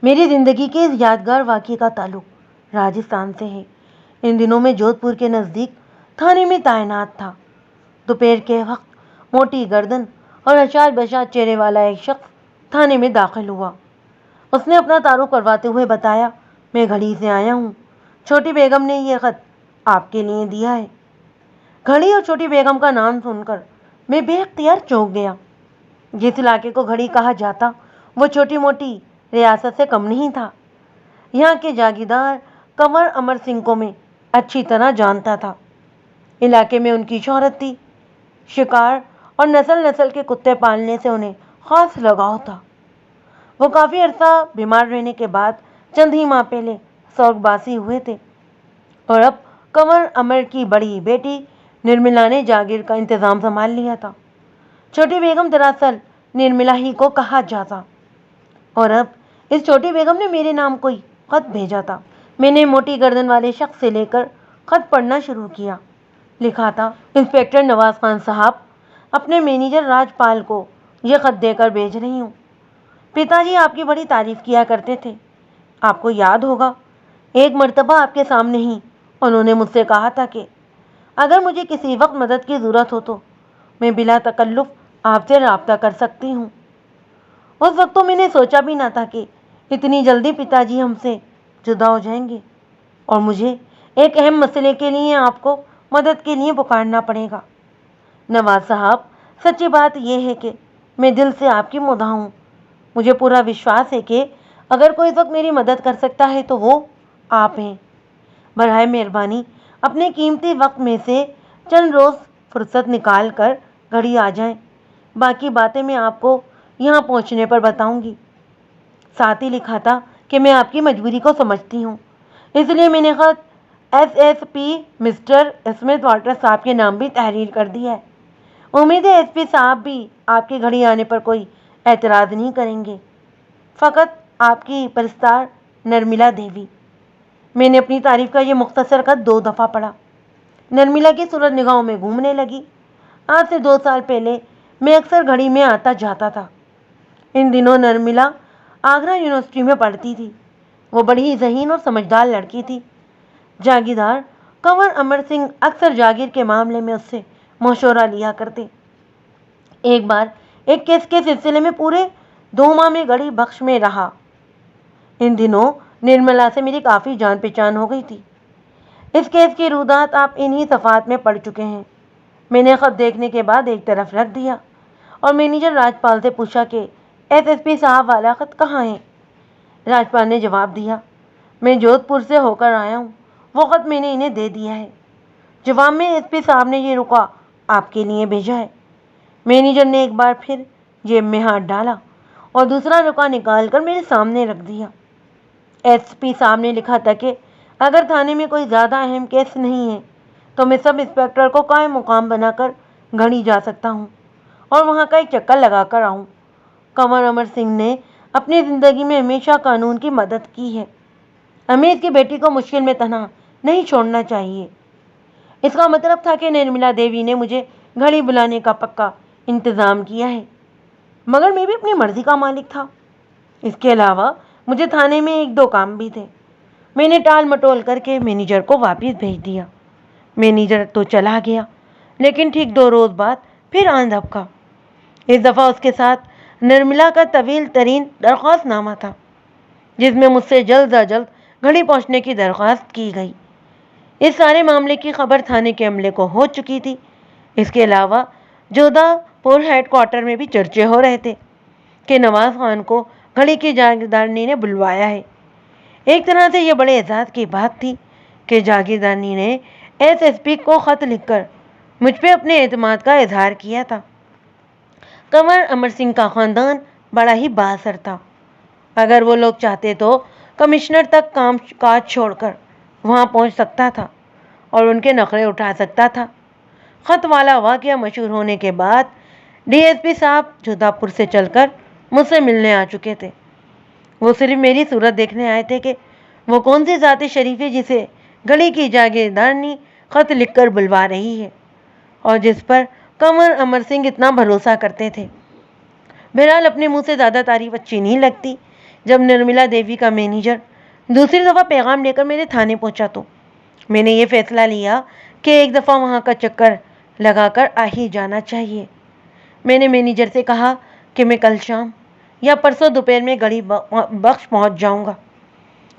میری زندگی کے اس یادگار واقعے کا تعلق راجستھان سے ہے۔ ان دنوں میں جودھ پور کے نزدیک تھانے میں تعینات تھا۔ دوپہر کے وقت موٹی گردن اور اشاد بشاد چہرے والا ایک شخص تھانے میں داخل ہوا۔ اس نے اپنا تعارف کرواتے ہوئے بتایا، میں گھڑی سے آیا ہوں، چھوٹی بیگم نے یہ خط آپ کے لیے دیا ہے۔ گھڑی اور چھوٹی بیگم کا نام سن کر میں بے اختیار چونک گیا۔ جس علاقے کو گھڑی کہا جاتا وہ چھوٹی موٹی ریاست سے کم نہیں تھا۔ یہاں کے جاگیردار کنور امر سنگھ کو میں اچھی طرح جانتا تھا۔ علاقے میں ان کی شہرت تھی۔ شکار اور نسل نسل کے کتے پالنے سے انہیں خاص لگاؤ تھا۔ وہ کافی عرصہ بیمار رہنے کے بعد چند ہی ماہ پہلے سورگواسی ہوئے تھے، اور اب کنور امر کی بڑی بیٹی نرملا نے جاگیر کا انتظام سنبھال لیا تھا۔ چھوٹی بیگم دراصل نرملا ہی کو کہا جاتا، اور اب اس چھوٹی بیگم نے میرے نام کوئی خط بھیجا تھا۔ میں نے موٹی گردن والے شخص سے لے کر خط پڑھنا شروع کیا۔ لکھا تھا، انسپکٹر نواز خان صاحب، اپنے مینیجر راج پال کو یہ خط دے کر بھیج رہی ہوں۔ پتا جی آپ کی بڑی تعریف کیا کرتے تھے۔ آپ کو یاد ہوگا، ایک مرتبہ آپ کے سامنے ہی انہوں نے مجھ سے کہا تھا کہ اگر مجھے کسی وقت مدد کی ضرورت ہو تو میں بلا تکلف آپ سے رابطہ کر سکتی ہوں۔ اس وقت تو میں نے سوچا بھی نہ تھا کہ اتنی جلدی پتا جی ہم سے جدا ہو جائیں گے، اور مجھے ایک اہم مسئلے کے لیے آپ کو مدد کے لیے پکارنا پڑے گا۔ نواز صاحب، سچی بات یہ ہے کہ میں دل سے آپ کی مداح ہوں۔ مجھے پورا وشواس ہے کہ اگر کوئی اس وقت میری مدد کر سکتا ہے تو وہ آپ ہیں۔ براہ مہربانی اپنے قیمتی وقت میں سے چند روز فرصت نکال کر گھڑی آ جائیں۔ باقی باتیں میں آپ کو یہاں پہنچنے پر بتاؤں گی۔ ساتھ ہی لکھا تھا کہ میں آپ کی مجبوری کو سمجھتی ہوں، اس لیے میں نے خط S S P mister Smith Water صاحب کے نام بھی تحریر کر دیا ہے۔ امید ہے ایس پی صاحب بھی آپ کی گھڑی آنے پر کوئی اعتراض نہیں کریں گے۔ فقط آپ کی پرستار نرملا دیوی۔ میں نے اپنی تعریف کا یہ مختصر خط 2 دفعہ پڑھا۔ نرملا کی صورت نگاہوں میں گھومنے لگی۔ آج سے 2 سال پہلے میں اکثر گھڑی میں آتا جاتا تھا۔ ان دنوں نرملا آگرہ یونیورسٹی میں پڑھتی تھی۔ وہ بڑی ہی ذہین اور سمجھدار لڑکی تھی۔ جاگیردار کنور امر سنگھ اکثر جاگیر کے معاملے میں اس سے مشورہ لیا کرتے۔ ایک بار ایک کیس کے سلسلے میں پورے 2 ماہ میں گڑھی بخش میں رہا۔ ان دنوں نرملا سے میری کافی جان پہچان ہو گئی تھی۔ اس کیس کی رودات آپ انہی صفحات میں پڑھ چکے ہیں۔ میں نے خط دیکھنے کے بعد ایک طرف رکھ دیا اور مینیجر راج پال سے پوچھا کہ ایس ایس پی صاحب والا خط کہاں ہے؟ راج پال نے جواب دیا، میں جودھ پور سے ہو کر آیا ہوں، وہ خط میں نے انہیں دے دیا ہے۔ جواب میں ایس پی صاحب نے یہ رکا آپ کے لیے بھیجا ہے۔ مینیجر نے ایک بار پھر جیب میں ہاتھ ڈالا اور دوسرا رکا نکال کر میرے سامنے رکھ دیا۔ ایس پی صاحب نے لکھا تھا کہ اگر تھانے میں کوئی زیادہ اہم کیس نہیں ہے تو میں سب انسپکٹر کو قائم مقام بنا کر گھڑی جا سکتا ہوں اور وہاں کا ایک چکر لگا کر آؤں۔ کنور امر سنگھ نے اپنی زندگی میں ہمیشہ قانون کی مدد کی ہے۔ ہمیں اس کی بیٹی کو مشکل میں تنہا نہیں چھوڑنا چاہیے۔ اس کا مطلب تھا کہ نرملا دیوی نے مجھے گھڑی بلانے کا پکا انتظام کیا ہے، مگر میں بھی اپنی مرضی کا مالک تھا۔ اس کے علاوہ مجھے تھانے میں 1-2 کام بھی تھے۔ میں نے ٹال مٹول کر کے مینیجر کو واپس بھیج دیا۔ مینیجر تو چلا گیا، لیکن ٹھیک 2 روز بعد پھر آن دھپکا۔ اس دفعہ اس کے ساتھ نرملا کا طویل ترین درخواست نامہ تھا، جس میں مجھ سے جلد از جلد گھڑی پہنچنے کی درخواست کی گئی۔ اس سارے معاملے کی خبر تھانے کے عملے کو ہو چکی تھی۔ اس کے علاوہ جودھا پور ہیڈ کوارٹر میں بھی چرچے ہو رہے تھے کہ نواز خان کو گھڑی کی جاگیردارنی نے بلوایا ہے۔ ایک طرح سے یہ بڑے اعزاز کی بات تھی کہ جاگیردارنی نے ایس ایس پی کو خط لکھ کر مجھ پہ اپنے اعتماد کا اظہار کیا تھا۔ کنور امر سنگھ کا خاندان بڑا ہی بااثر تھا۔ اگر وہ لوگ چاہتے تو کمشنر تک کام کاج چھوڑ کر وہاں پہنچ سکتا تھا اور ان کے نخرے اٹھا سکتا تھا۔ خط والا واقعہ مشہور ہونے کے بعد ڈی ایس پی صاحب جودھا پور سے چل کر مجھ سے ملنے آ چکے تھے۔ وہ صرف میری صورت دیکھنے آئے تھے کہ وہ کون سی ذات شریف ہے جسے گھڑی کی جاگیردارنی خط لکھ کر بلوا رہی ہے اور جس پر کنور امر سنگھ اتنا بھروسہ کرتے تھے۔ بہرحال اپنے منہ سے زیادہ تعریف اچھی نہیں لگتی، جب نرملا دیوی کا مینیجر دوسری دفعہ پیغام لے کر میرے تھانے پہنچا تو میں نے یہ فیصلہ لیا کہ ایک دفعہ وہاں کا چکر لگا کر آ ہی جانا چاہیے۔ میں نے مینیجر سے کہا کہ میں کل شام یا پرسوں دوپہر میں گڑی بخش پہنچ جاؤں گا۔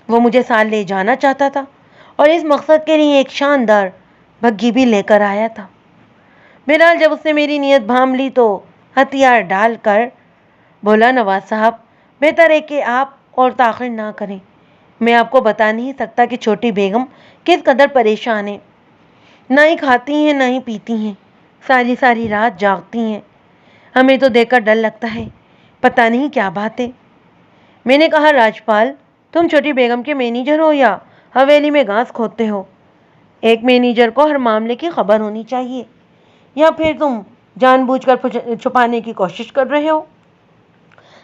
وہ مجھے ساتھ لے جانا چاہتا تھا اور اس مقصد کے لیے ایک شاندار بگھی بھی لے کر آیا تھا۔ بہرحال جب اس نے میری نیت بھانپ لی تو ہتھیار ڈال کر بولا، نواز صاحب، بہتر ہے کہ آپ اور تاخیر نہ کریں۔ میں آپ کو بتا نہیں سکتا کہ چھوٹی بیگم کس قدر پریشان ہے۔ نہ ہی کھاتی ہیں نہ ہی پیتی ہیں، ساری ساری رات جاگتی ہیں۔ ہمیں تو دیکھ کر ڈر لگتا ہے، پتہ نہیں کیا بات ہے۔ میں نے کہا، راجپال، تم چھوٹی بیگم کے مینیجر ہو یا حویلی میں گھاس کھودتے ہو؟ ایک مینیجر کو ہر معاملے کی خبر ہونی چاہیے، یا پھر تم جان بوجھ کر چھپانے کی کوشش کر رہے ہو؟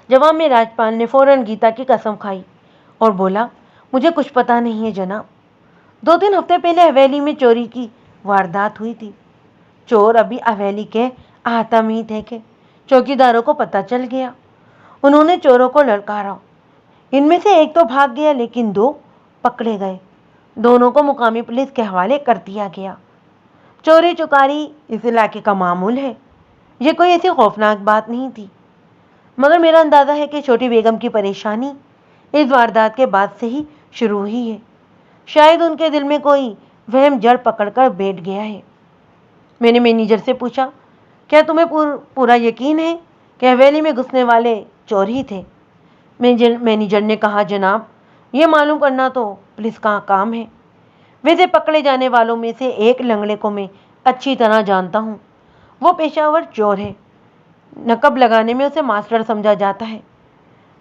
جواب میں راجپال نے فوراً گیتا کی قسم کھائی اور بولا، مجھے کچھ پتہ نہیں ہے جناب۔ 2-3 ہفتے پہلے حویلی میں چوری کی واردات ہوئی تھی۔ چور ابھی حویلی کے احاطہ میں ہی تھے کہ چوکیداروں کو پتہ چل گیا۔ انہوں نے چوروں کو للکارا۔ ان میں سے ایک تو بھاگ گیا لیکن 2 پکڑے گئے۔ دونوں کو مقامی پولیس کے حوالے کر دیا گیا۔ چوری چکاری اس علاقے کا معمول ہے، یہ کوئی ایسی خوفناک بات نہیں تھی، مگر میرا اندازہ ہے کہ چھوٹی بیگم کی پریشانی اس واردات کے بعد سے ہی شروع ہوئی ہے۔ شاید ان کے دل میں کوئی وہم جڑ پکڑ کر بیٹھ گیا ہے۔ میں نے مینیجر سے پوچھا، کیا تمہیں پورا یقین ہے کہ حویلی میں گھسنے والے چور ہی تھے؟ مینیجر نے کہا، جناب، یہ معلوم کرنا تو پولیس کا کام ہے۔ ویسے پکڑے جانے والوں میں سے ایک لنگڑے کو میں اچھی طرح جانتا ہوں۔ وہ پیشہ ور چور ہے، نقب لگانے میں اسے ماسٹر سمجھا جاتا ہے۔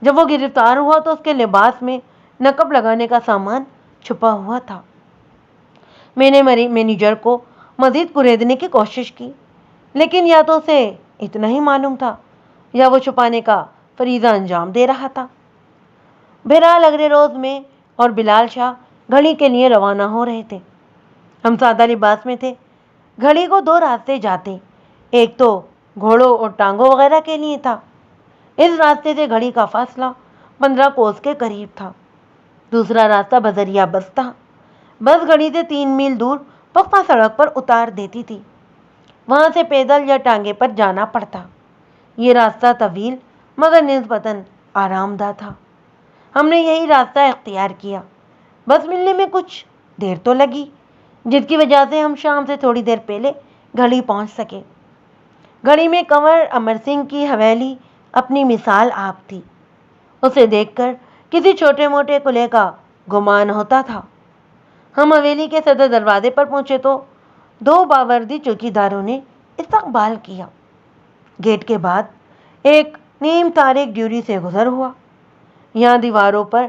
جب وہ گرفتار ہوا تو اس کے لباس میں نقب لگانے کا سامان چھپا ہوا تھا۔ میں نے مینیجر کو مزید کریدنے کی کوشش کی، لیکن یا تو اسے اتنا ہی معلوم تھا یا وہ چھپانے کا فریضہ انجام دے رہا تھا۔ بہرحال اگلے روز میں اور بلال شاہ گھڑی کے لیے روانہ ہو رہے تھے۔ ہم سادہ لباس میں تھے۔ گھڑی کو 2 راستے جاتے، ایک تو گھوڑوں اور ٹانگوں وغیرہ کے لیے تھا۔ اس راستے سے گھڑی کا فاصلہ 15 کوس کے قریب تھا۔ دوسرا راستہ بذریعہ بس تھا۔ بس گھڑی سے 3 میل دور پختہ سڑک پر اتار دیتی تھی، وہاں سے پیدل یا ٹانگے پر جانا پڑتا۔ یہ راستہ طویل مگر نسبتاً آرام دہ تھا۔ ہم نے یہی راستہ اختیار کیا۔ بس ملنے میں کچھ دیر تو لگی، جس کی وجہ سے ہم شام سے تھوڑی دیر پہلے گھڑی پہنچ سکے۔ گھڑی میں کنور امر سنگھ کی حویلی اپنی مثال آپ تھی۔ اسے دیکھ کر کسی چھوٹے موٹے کلے کا گمان ہوتا تھا۔ ہم حویلی کے صدر دروازے پر پہنچے تو 2 باوردی چوکیداروں نے استقبال کیا۔ گیٹ کے بعد ایک نیم تاریک ڈیوری سے گزر ہوا۔ یہاں دیواروں پر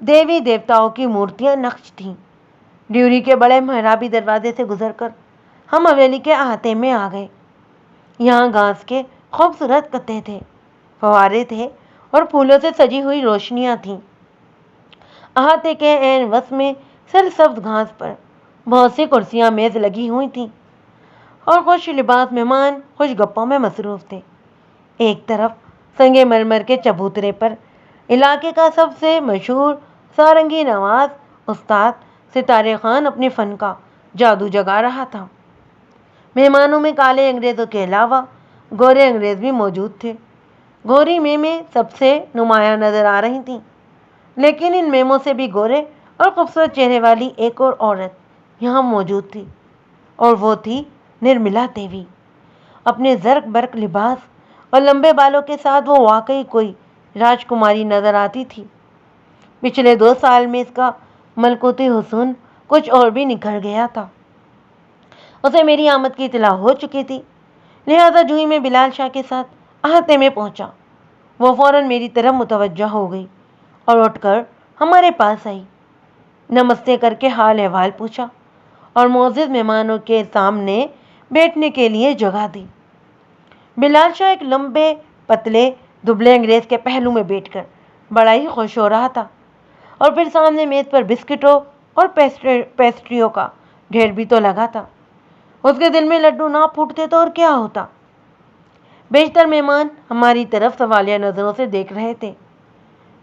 دیوی دیوتاؤں کی مورتیاں نقش تھیں۔ ڈیوری کے بڑے محرابی دروازے سے گزر کر ہم حویلی کے احاطے میں آ گئے۔ یہاں گھاس کے خوبصورت کتے تھے، فوارے تھے اور پھولوں سے سجی ہوئی روشنیاں تھیں۔ احاطے کے عین وسط میں سرسبز گھاس پر بہت سی کرسیاں میز لگی ہوئی تھیں اور خوش لباس مہمان خوش گپوں میں مصروف تھے۔ ایک طرف سنگ مرمر کے چبوترے پر علاقے کا سب سے مشہور سارنگی نواز استاد ستارے خان اپنے فن کا جادو جگا رہا تھا۔ مہمانوں میں کالے انگریزوں کے علاوہ گورے انگریز بھی موجود تھے۔ گوری میمیں سب سے نمایاں نظر آ رہی تھیں، لیکن ان میموں سے بھی گورے اور خوبصورت چہرے والی ایک اور عورت یہاں موجود تھی، اور وہ تھی نرملا دیوی۔ اپنے زرق برق لباس اور لمبے بالوں کے ساتھ وہ واقعی کوئی راجکماری نظر آتی تھی۔ پچھلے 2 سال میں اس کا ملکوتی حسن کچھ اور بھی نکھر گیا تھا۔ اسے میری آمد کی اطلاع ہو چکی تھی، لہذا جو ہی میں بلال شاہ کے ساتھ احاطے میں پہنچا، وہ فوراً میری طرف متوجہ ہو گئی اور اٹھ کر ہمارے پاس آئی۔ نمستے کر کے حال احوال پوچھا اور معزز مہمانوں کے سامنے بیٹھنے کے لیے جگہ دی۔ بلال شاہ ایک لمبے پتلے دبلے انگریز کے پہلو میں بیٹھ کر بڑا ہی خوش ہو رہا تھا، اور پھر سامنے میز پر بسکٹوں اور پیسٹریوں کا ڈھیر بھی تو لگا تھا۔ اس کے دل میں لڈو نہ پھوٹتے تو اور کیا ہوتا۔ بیشتر مہمان ہماری طرف سوالیہ نظروں سے دیکھ رہے تھے۔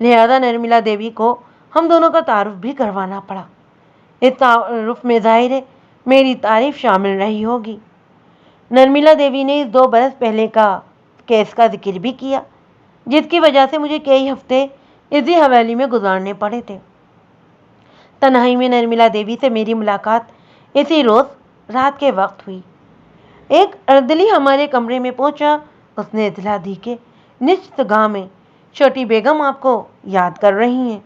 لہذا نرملا دیوی کو ہم دونوں کا تعارف بھی کروانا پڑا۔ اس تعارف میں ظاہر ہے میری تعریف شامل رہی ہوگی۔ نرملا دیوی نے اس 2 برس پہلے کا کیس کا ذکر بھی کیا، جس کی وجہ سے مجھے کئی ہفتے اسی حویلی میں گزارنے پڑے تھے۔ تنہائی میں نرملا دیوی سے میری ملاقات اسی روز رات کے وقت ہوئی۔ ایک اردلی ہمارے کمرے میں پہنچا۔ اس نے اطلاع دی کہ نشست گاہ میں چھوٹی بیگم آپ کو یاد کر رہی ہیں۔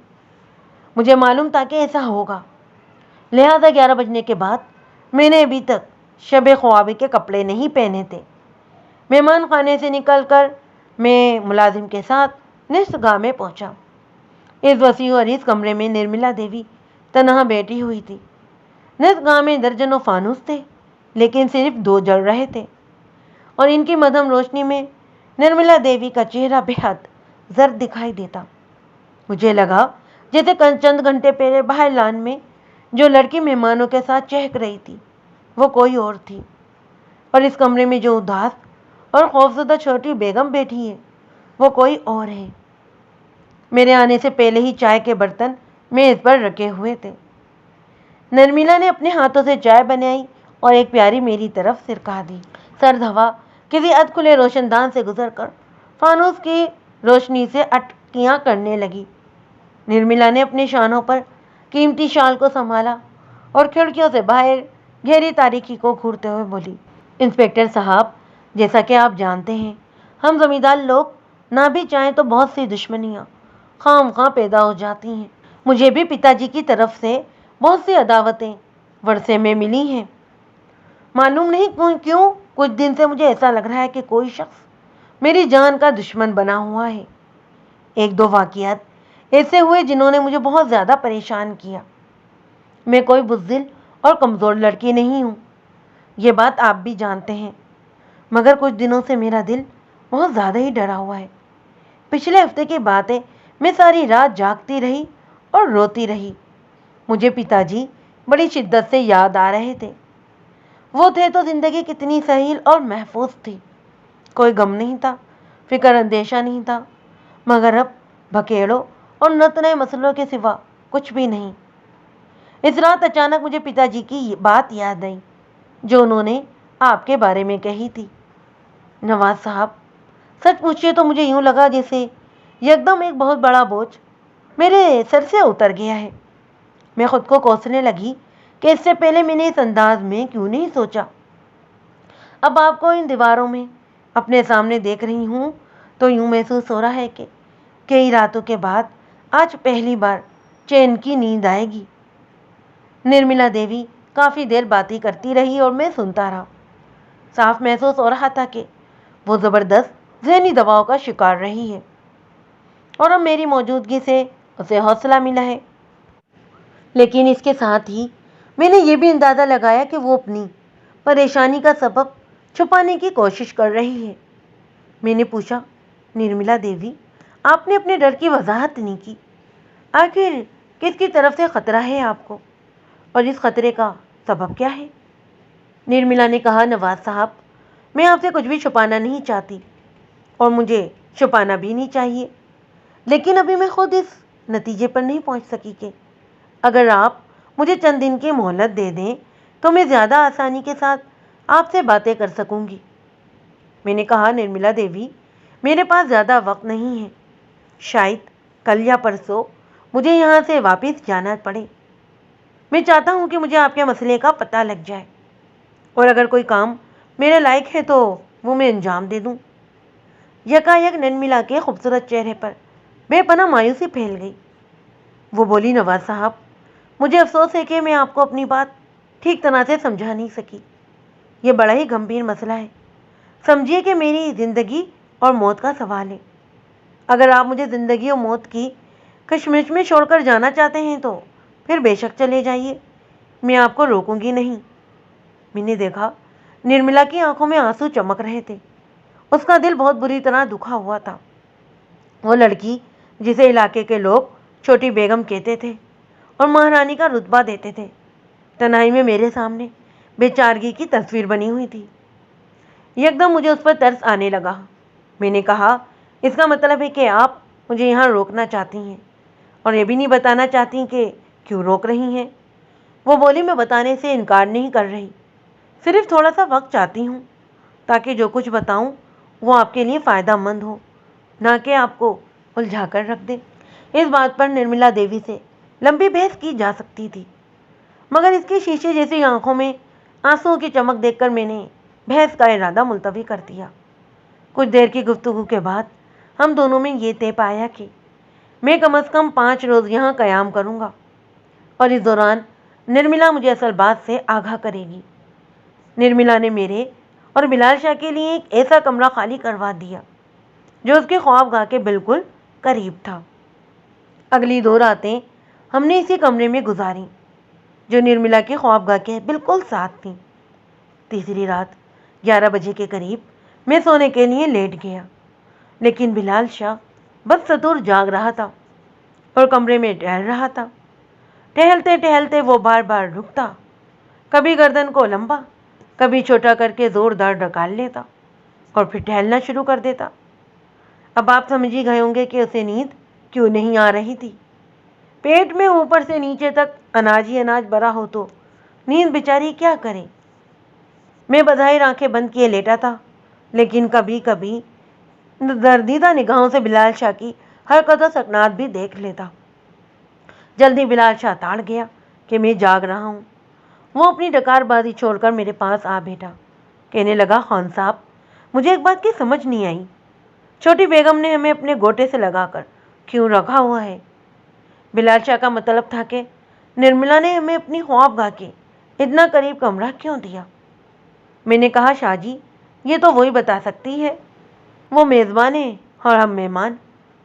مجھے معلوم تھا کہ ایسا ہوگا، لہذا 11 بجنے کے بعد میں نے ابھی تک شب خوابی کے کپڑے نہیں پہنے تھے۔ مہمان خانے سے نکل کر میں ملازم کے ساتھ نشست گاہ میں پہنچا۔ اس وسیع و عریض کمرے میں نرملا دیوی تنہا بیٹھی ہوئی تھی۔ نشست گاہ میں درجنوں فانوس تھے، لیکن صرف 2 جل رہے تھے، اور ان کی مدھم روشنی میں نرملا دیوی کا چہرہ بے حد زرد دکھائی دیتا۔ مجھے لگا جیسے چند گھنٹے پہلے باہر لان میں جو لڑکی مہمانوں کے ساتھ چہک رہی تھی وہ کوئی اور تھی، اور اس کمرے میں جو اداس اور خوفزدہ چھوٹی بیگم بیٹھی ہے وہ کوئی اور ہے۔ میرے آنے سے پہلے ہی چائے کے برتن میز پر رکھے ہوئے تھے۔ نرملا نے اپنے ہاتھوں سے چائے بنائی اور ایک پیاری میری طرف سرکا دی۔ سرد ہوا کسی ادھ کھلے روشن دان سے گزر کر فانوس کی روشنی سے اٹکیاں کرنے لگی۔ نرملا نے اپنے شانوں پر قیمتی شال کو سنبھالا اور کھڑکیوں سے باہر گہری تاریکی کو گھورتے ہوئے بولی، انسپکٹر صاحب، جیسا کہ آپ جانتے ہیں ہم زمیندار لوگ نہ بھی چاہیں تو بہت سی دشمنیاں خام خواہ پیدا ہو جاتی ہیں۔ مجھے بھی پتا جی کی طرف سے بہت سی عداوتیں ورثے میں ملی ہیں۔ معلوم نہیں کیوں کچھ دن سے مجھے ایسا لگ رہا ہے کہ کوئی شخص میری جان کا دشمن بنا ہوا ہے۔ 1-2 واقعات ایسے ہوئے جنہوں نے مجھے بہت زیادہ پریشان کیا۔ میں کوئی بزدل اور کمزور لڑکی نہیں ہوں، یہ بات آپ بھی جانتے ہیں، مگر کچھ دنوں سے میرا دل بہت زیادہ ہی ڈرا ہوا ہے۔ پچھلے ہفتے کی بات ہے، میں ساری رات جاگتی رہی اور روتی رہی۔ مجھے پتا جی بڑی شدت سے یاد آ رہے تھے۔ وہ تھے تو زندگی کتنی سہیل اور محفوظ تھی، کوئی غم نہیں تھا، فکر اندیشہ نہیں تھا، مگر اب بکیڑوں اور نت نئے مسئلوں کے سوا کچھ بھی نہیں۔ اس رات اچانک مجھے پتا جی کی بات یاد آئی جو انہوں نے آپ کے بارے میں کہی تھی۔ نواز صاحب، سچ پوچھیے تو مجھے یوں لگا جیسے یکدم ایک بہت بڑا بوجھ میرے سر سے اتر گیا ہے۔ میں خود کو کوسنے لگی کہ اس سے پہلے میں نے اس انداز میں کیوں نہیں سوچا۔ اب آپ کو ان دیواروں میں اپنے سامنے دیکھ رہی ہوں تو یوں محسوس ہو رہا ہے کہ کئی راتوں کے بعد آج پہلی بار چین کی نیند آئے گی۔ نرملا دیوی کافی دیر باتیں کرتی رہی اور میں سنتا رہا۔ صاف محسوس ہو رہا تھا کہ وہ زبردست ذہنی دباؤ کا شکار رہی ہے، اور اب میری موجودگی سے اسے حوصلہ ملا ہے۔ لیکن اس کے ساتھ ہی میں نے یہ بھی اندازہ لگایا کہ وہ اپنی پریشانی کا سبب چھپانے کی کوشش کر رہی ہے۔ میں نے پوچھا، نرملا دیوی، آپ نے اپنے ڈر کی وضاحت نہیں کی۔ آخر کس کی طرف سے خطرہ ہے آپ کو، اور اس خطرے کا سبب کیا ہے؟ نرملا نے کہا، نواز صاحب، میں آپ سے کچھ بھی چھپانا نہیں چاہتی اور مجھے چھپانا بھی نہیں چاہیے، لیکن ابھی میں خود اس نتیجے پر نہیں پہنچ سکی کہ اگر آپ مجھے چند دن کی مہلت دے دیں تو میں زیادہ آسانی کے ساتھ آپ سے باتیں کر سکوں گی۔ میں نے کہا، نرملا دیوی، میرے پاس زیادہ وقت نہیں ہے، شاید کل یا پرسوں مجھے یہاں سے واپس جانا پڑے۔ میں چاہتا ہوں کہ مجھے آپ کے مسئلے کا پتہ لگ جائے، اور اگر کوئی کام میرے لائق ہے تو وہ میں انجام دے دوں۔ یکایک نرملا کے خوبصورت چہرے پر بے پناہ مایوسی پھیل گئی۔ وہ بولی، نواز صاحب، مجھے افسوس ہے کہ میں آپ کو اپنی بات ٹھیک طرح سے سمجھا نہیں سکی۔ یہ بڑا ہی گمبھیر مسئلہ ہے، سمجھیے کہ میری زندگی اور موت کا سوال ہے۔ اگر آپ مجھے زندگی اور موت کی کشمکش میں چھوڑ کر جانا چاہتے ہیں تو پھر بے شک چلے جائیے، میں آپ کو روکوں گی نہیں۔ میں نے دیکھا نرملا کی آنکھوں میں آنسو چمک رہے تھے، اس کا دل بہت بری طرح دکھا ہوا تھا۔ وہ لڑکی جسے علاقے کے لوگ چھوٹی بیگم کہتے تھے اور مہارانی کا رتبہ دیتے تھے، تنہائی میں میرے سامنے بے چارگی کی تصویر بنی ہوئی تھی۔ یکدم مجھے اس پر ترس آنے لگا۔ میں نے کہا، اس کا مطلب ہے کہ آپ مجھے یہاں روکنا چاہتی ہیں اور یہ بھی نہیں بتانا چاہتی کہ کیوں روک رہی ہیں۔ وہ بولی میں بتانے سے انکار نہیں کر رہی، صرف تھوڑا سا وقت چاہتی ہوں تاکہ جو کچھ بتاؤں وہ آپ کے لیے فائدہ مند ہو، نہ کہ آپ کو الجھا کر رکھ دے۔ اس بات پر نرملا دیوی سے لمبی بحث کی جا سکتی تھی، مگر اس کی شیشے جیسی آنکھوں میں آنسوؤں کی چمک دیکھ کر میں نے بحث کا ارادہ ملتوی کر دیا۔ کچھ دیر کی گفتگو کے بعد ہم دونوں میں یہ طے پایا کہ میں کم از کم 5 روز یہاں قیام کروں گا، اور اس دوران نرملا مجھے اصل بات سے آگاہ کرے گی۔ نرملا نے میرے اور بلال شاہ کے لیے ایک ایسا کمرہ خالی کروا دیا جو اس کے خوابگاہ کے بالکل قریب تھا۔ اگلی 2 راتیں ہم نے اسی کمرے میں گزاریں جو نرملا کے خوابگاہ کے بالکل ساتھ تھیں۔ تیسری رات 11 بجے کے قریب میں سونے کے لیے لیٹ گیا، لیکن بلال شاہ بدستور جاگ رہا تھا اور کمرے میں ٹہل رہا تھا۔ ٹہلتے ٹہلتے وہ بار بار رکتا، کبھی گردن کو لمبا کبھی چھوٹا کر کے زوردار ڈکال لیتا اور پھر ٹہلنا شروع کر دیتا۔ اب آپ سمجھ ہی گئے ہوں گے کہ اسے نیند کیوں نہیں آ رہی تھی۔ پیٹ میں اوپر سے نیچے تک اناج ہی اناج بھرا ہو تو نیند بیچاری کیا کرے۔ میں بظاہر آنکھیں بند کیے لیٹا تھا، لیکن کبھی کبھی دردیدہ نگاہوں سے بلال شاہ کی حرکت و سکنات بھی دیکھ لیتا۔ جلدی بلال شاہ تاڑ گیا کہ میں جاگ رہا ہوں۔ وہ اپنی ڈکار بازی چھوڑ کر میرے پاس آ بیٹھا، کہنے لگا خان صاحب مجھے ایک بات کی سمجھ نہیں آئی، چھوٹی بیگم نے ہمیں اپنے گوٹے سے لگا کر کیوں رکھا ہوا ہے؟ بلال شاہ کا مطلب تھا کہ نرملا نے ہمیں اپنی خوابگاہ کے اتنا قریب کمرہ کیوں دیا؟ میں نے کہا شاہ جی یہ تو وہی بتا سکتی ہے، وہ میزبان ہے اور ہم مہمان،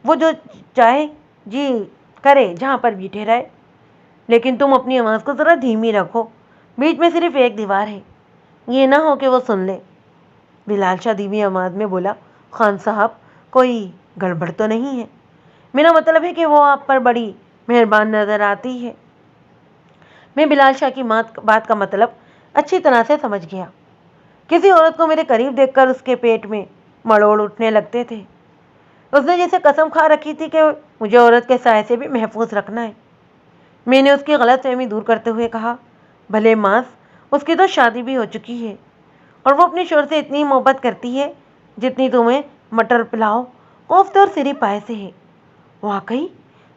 وہ جو چاہے جی کرے جہاں پر بیٹھے رہے، لیکن تم اپنی آواز کو ذرا دھیمی رکھو، بیچ میں صرف ایک دیوار ہے، یہ نہ ہو کہ وہ سن لے۔ بلال شاہ دھیمی آواز میں بولا خان صاحب کوئی گڑبڑ تو نہیں ہے؟ میرا مطلب ہے کہ وہ آپ پر بڑی مہربان نظر آتی ہے۔ میں بلال شاہ کی بات کا مطلب اچھی طرح سے سمجھ گیا۔ کسی عورت کو میرے قریب دیکھ کر اس کے پیٹ میں مڑوڑ اٹھنے لگتے تھے۔ اس نے جیسے قسم کھا رکھی تھی کہ مجھے عورت کے سائے سے بھی محفوظ رکھنا ہے۔ میں نے اس کی غلط فہمی دور کرتے ہوئے کہا بھلے ماس اس کی تو شادی بھی ہو چکی ہے اور وہ اپنے شوہر سے اتنی محبت کرتی ہے جتنی تمہیں مٹر پلاؤ کوفتے اور سری پائے سے ہے۔ واقعی؟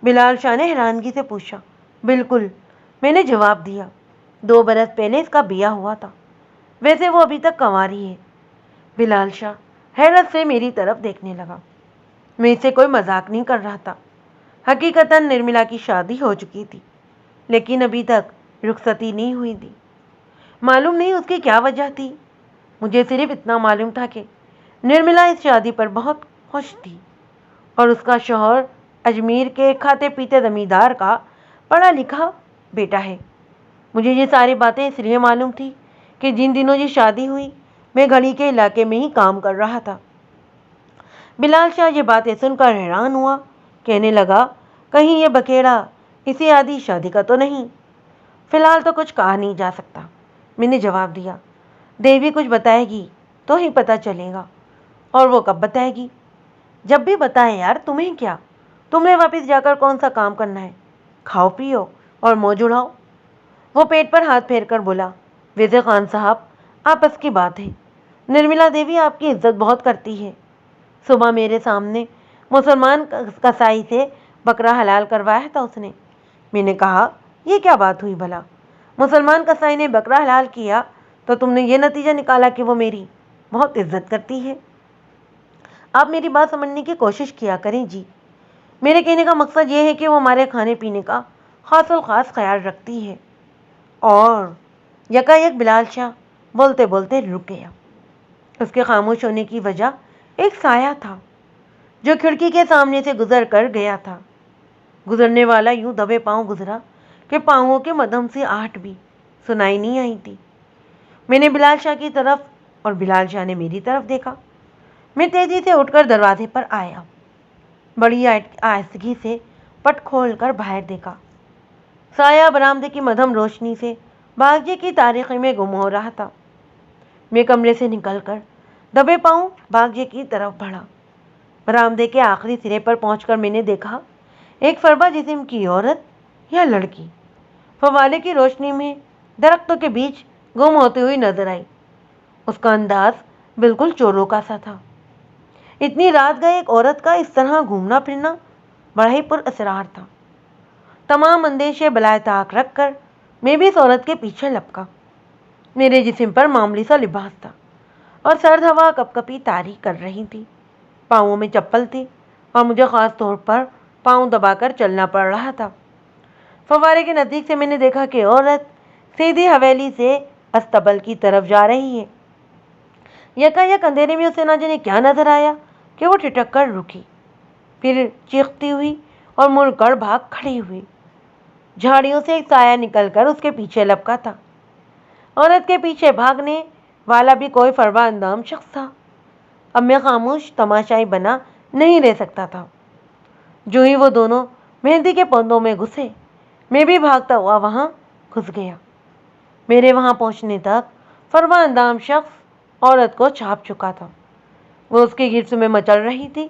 بلال شاہ نے حیرانگی سے پوچھا۔ بالکل، میں نے جواب دیا۔ 2 برس پہلے اس کا بیاہ ہوا تھا، ویسے وہ ابھی تک کنواری ہے۔ بلال شاہ حیرت سے میری طرف دیکھنے لگا۔ میں اسے کوئی مذاق نہیں کر رہا تھا۔ حقیقتاً نرملا کی شادی ہو چکی تھی، لیکن ابھی تک رخصتی نہیں ہوئی تھی۔ معلوم نہیں اس کی کیا وجہ تھی، مجھے صرف اتنا معلوم تھا کہ نرملا اس شادی پر بہت خوش تھی اور اس کا شوہر اجمیر کے کھاتے پیتے زمیندار کا پڑھا لکھا بیٹا ہے۔ مجھے یہ ساری باتیں اس لیے معلوم تھی کہ جن دنوں یہ شادی ہوئی میں گھڑی کے علاقے میں ہی کام کر رہا تھا۔ بلال شاہ یہ باتیں سن کر حیران ہوا، کہنے لگا کہیں یہ بکیڑا اسی آدھی شادی کا تو نہیں؟ فی الحال تو کچھ کہا نہیں جا سکتا، میں نے جواب دیا۔ دیوی کچھ بتائے گی تو ہی پتہ چلے گا، اور وہ کب بتائے گی؟ جب بھی بتائے یار، تمہیں کیا؟ تم نے واپس جا کر کون سا کام کرنا ہے؟ کھاؤ پیو اور موج اڑاؤ۔ وہ پیٹ پر ہاتھ پھیر کر بولا ویسے خان صاحب آپس کی بات ہے، نرملا دیوی آپ کی عزت بہت کرتی ہے۔ صبح میرے سامنے مسلمان کسائی سے بکرا حلال کروایا تھا اس نے۔ میں نے کہا یہ کیا بات ہوئی بھلا؟ مسلمان کسائی نے بکرا حلال کیا تو تم نے یہ نتیجہ نکالا کہ وہ میری بہت عزت کرتی ہے؟ آپ میری بات سمجھنے کی کوشش کیا کریں جی۔ میرے کہنے کا مقصد یہ ہے کہ وہ ہمارے کھانے پینے کا خاص الخاص خیال رکھتی ہے۔ اور یکایک بلال شاہ بولتے بولتے رک گیا۔ اس کے خاموش ہونے کی وجہ ایک سایہ تھا جو کھڑکی کے سامنے سے گزر کر گیا تھا۔ گزرنے والا یوں دبے پاؤں گزرا کہ پاؤں کے مدھم سے آہٹ بھی سنائی نہیں آئی تھی۔ میں نے بلال شاہ کی طرف اور بلال شاہ نے میری طرف دیکھا۔ میں تیزی سے اٹھ کر دروازے پر آیا، بڑی آہستگی سے پٹ کھول کر باہر دیکھا۔ سایہ برآمدے کی مدھم روشنی سے باغچے کی تاریکی میں گم ہو رہا تھا۔ میں کمرے سے نکل کر دبے پاؤں باغچے کی طرف بڑھا۔ برآمدے کے آخری سرے پر پہنچ کر میں نے دیکھا ایک فربا جسم کی عورت یا لڑکی فوالے کی روشنی میں درختوں کے بیچ گم ہوتی ہوئی نظر آئی۔ اس کا انداز بالکل چوروں کا سا تھا۔ اتنی رات گئے ایک عورت کا اس طرح گھومنا پھرنا بڑا ہی پر اسرار تھا۔ تمام اندیشے بالائے طاق رکھ کر میں بھی اس عورت کے پیچھے لپکا۔ میرے جسم پر معمولی سا لباس تھا اور سرد ہوا کپ کپی طاری کر رہی تھی۔ پاؤں میں چپل تھی اور مجھے خاص طور پر پاؤں دبا کر چلنا پڑ رہا تھا۔ فوارے کے نزدیک سے میں نے دیکھا کہ عورت سیدھی حویلی سے استبل کی طرف جا رہی ہے۔ یکایک اندھیرے میں اسے نہ جانے کیا نظر آیا کہ وہ ٹھٹک کر رکی، پھر چیختی ہوئی اور مڑ کر بھاگ کھڑی ہوئی۔ جھاڑیوں سے ایک سایہ نکل کر اس کے پیچھے لپکا تھا۔ عورت کے پیچھے بھاگنے والا بھی کوئی فربا اندام شخص تھا۔ اب میں خاموش تماشائی بنا نہیں رہ سکتا تھا۔ جو ہی وہ دونوں مہندی کے پودوں میں گھسے، میں بھی بھاگتا ہوا وہاں گھس گیا۔ میرے وہاں پہنچنے تک فربا اندام شخص عورت کو چھاپ چکا تھا۔ وہ اس کے گرد میں مچل رہی تھی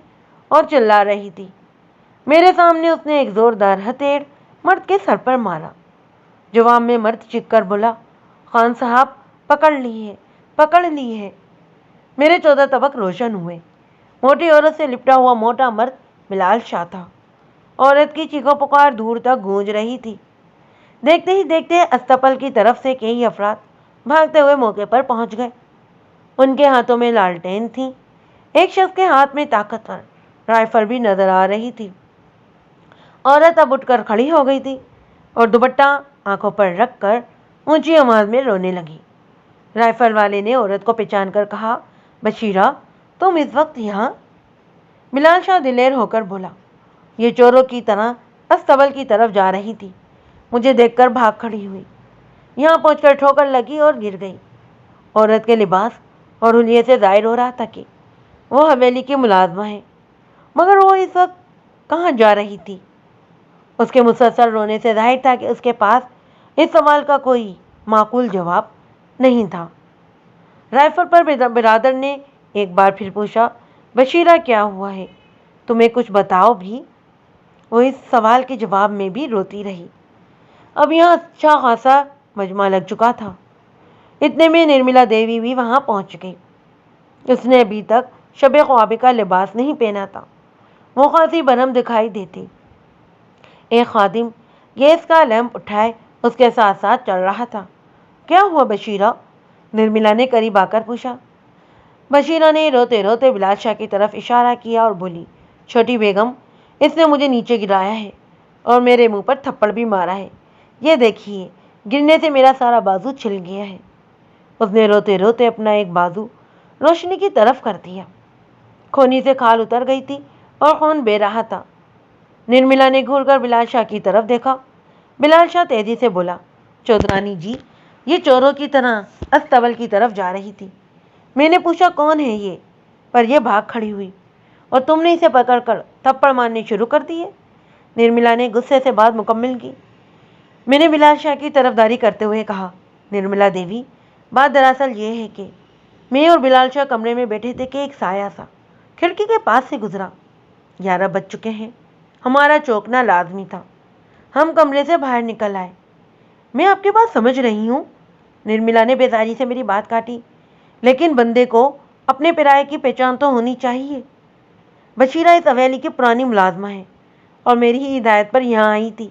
اور چلا رہی تھی۔ میرے سامنے اس نے ایک زوردار ہتھیڑ مرد کے سر پر مارا۔ جواب میں مرد چیخ کر بولا، خان صاحب پکڑ لی ہے، پکڑ لی ہے۔ میرے 14 طبق روشن ہوئے۔ موٹی عورت سے لپٹا ہوا موٹا مرد بلال شاہ تھا۔ عورت کی چیخو پکار دور تک گونج رہی تھی۔ دیکھتے ہی دیکھتے استپل کی طرف سے کئی افراد بھاگتے ہوئے موقع پر پہنچ گئے۔ ان کے ہاتھوں میں لالٹین تھی۔ ایک شخص کے ہاتھ میں طاقتور رائفل بھی نظر آ رہی تھی۔ عورت اب اٹھ کر کھڑی ہو گئی تھی اور دوپٹہ آنکھوں پر رکھ کر اونچی آواز میں رونے لگی۔ رائفل والے نے عورت کو پہچان کر کہا، بشیرہ تم اس وقت یہاں؟ بلال شاہ دلیر ہو کر بولا، یہ چوروں کی طرح استبل کی طرف جا رہی تھی، مجھے دیکھ کر بھاگ کھڑی ہوئی، یہاں پہنچ کر ٹھوکر لگی اور گر گئی۔ عورت کے لباس اور حلیے سے ظاہر ہو رہا تھا کہ وہ حویلی کی ملازمہ ہے، مگر وہ اس وقت کہاں جا رہی تھی؟ اس کے مسلسل رونے سے ظاہر تھا کہ اس کے پاس اس سوال کا کوئی معقول جواب نہیں تھا۔ رائفل پر برادر نے ایک بار پھر پوچھا، بشیرہ کیا ہوا ہے؟ تمہیں کچھ بتاؤ بھی؟ وہ اس سوال کے جواب میں بھی روتی رہی۔ اب یہاں اچھا خاصا مجمع لگ چکا تھا۔ اتنے میں نرملا دیوی بھی وہاں پہنچ گئی۔ اس نے ابھی تک شب خوابے کا لباس نہیں پہنا تھا۔ وہ خاصی برہم دکھائی دیتی۔ ایک خادم گیس کا لیمپ اٹھائے اس کے ساتھ ساتھ چل رہا تھا۔ کیا ہوا بشیرہ؟ نرملا نے قریب آ کر پوچھا۔ بشیرہ نے روتے روتے بلال شاہ کی طرف اشارہ کیا اور بولی، چھوٹی بیگم، اس نے مجھے نیچے گرایا ہے اور میرے منہ پر تھپڑ بھی مارا ہے۔ یہ دیکھیے، گرنے سے میرا سارا بازو چھل گیا ہے۔ اس نے روتے روتے اپنا ایک بازو روشنی کی طرف کر دیا۔ کھونی سے کھال اتر گئی تھی اور خون بہہ رہا تھا۔ نرملا نے گھور کر بلال شاہ کی طرف دیکھا۔ بلال شاہ تیزی سے بولا، چودرانی جی، یہ چوروں کی طرح استبل کی طرف جا رہی تھی۔ میں نے پوچھا کون ہے یہ، پر یہ بھاگ کھڑی ہوئی اور تم نے اسے پکڑ کر تھپڑ مارنے شروع کر دیے۔ نرملا نے غصے سے بات مکمل کی۔ میں نے بلال شاہ کی طرفداری کرتے ہوئے کہا، نرملا دیوی، بات دراصل یہ ہے کہ میں اور بلال شاہ کمرے میں بیٹھے تھے کہ ایک سایہ سا کھڑکی کے پاس سے گزرا۔ 11 بج چکے ہیں، ہمارا چوکنا لازمی تھا۔ ہم کمرے سے باہر نکل آئے۔ میں آپ کی بات سمجھ رہی ہوں، نرملا نے بیزاری سے میری بات کاٹی، لیکن بندے کو اپنے پرائے کی پہچان تو ہونی چاہیے۔ بشیرہ اس حویلی کی پرانی ملازمہ ہے اور میری ہی ہدایت پر یہاں آئی تھی۔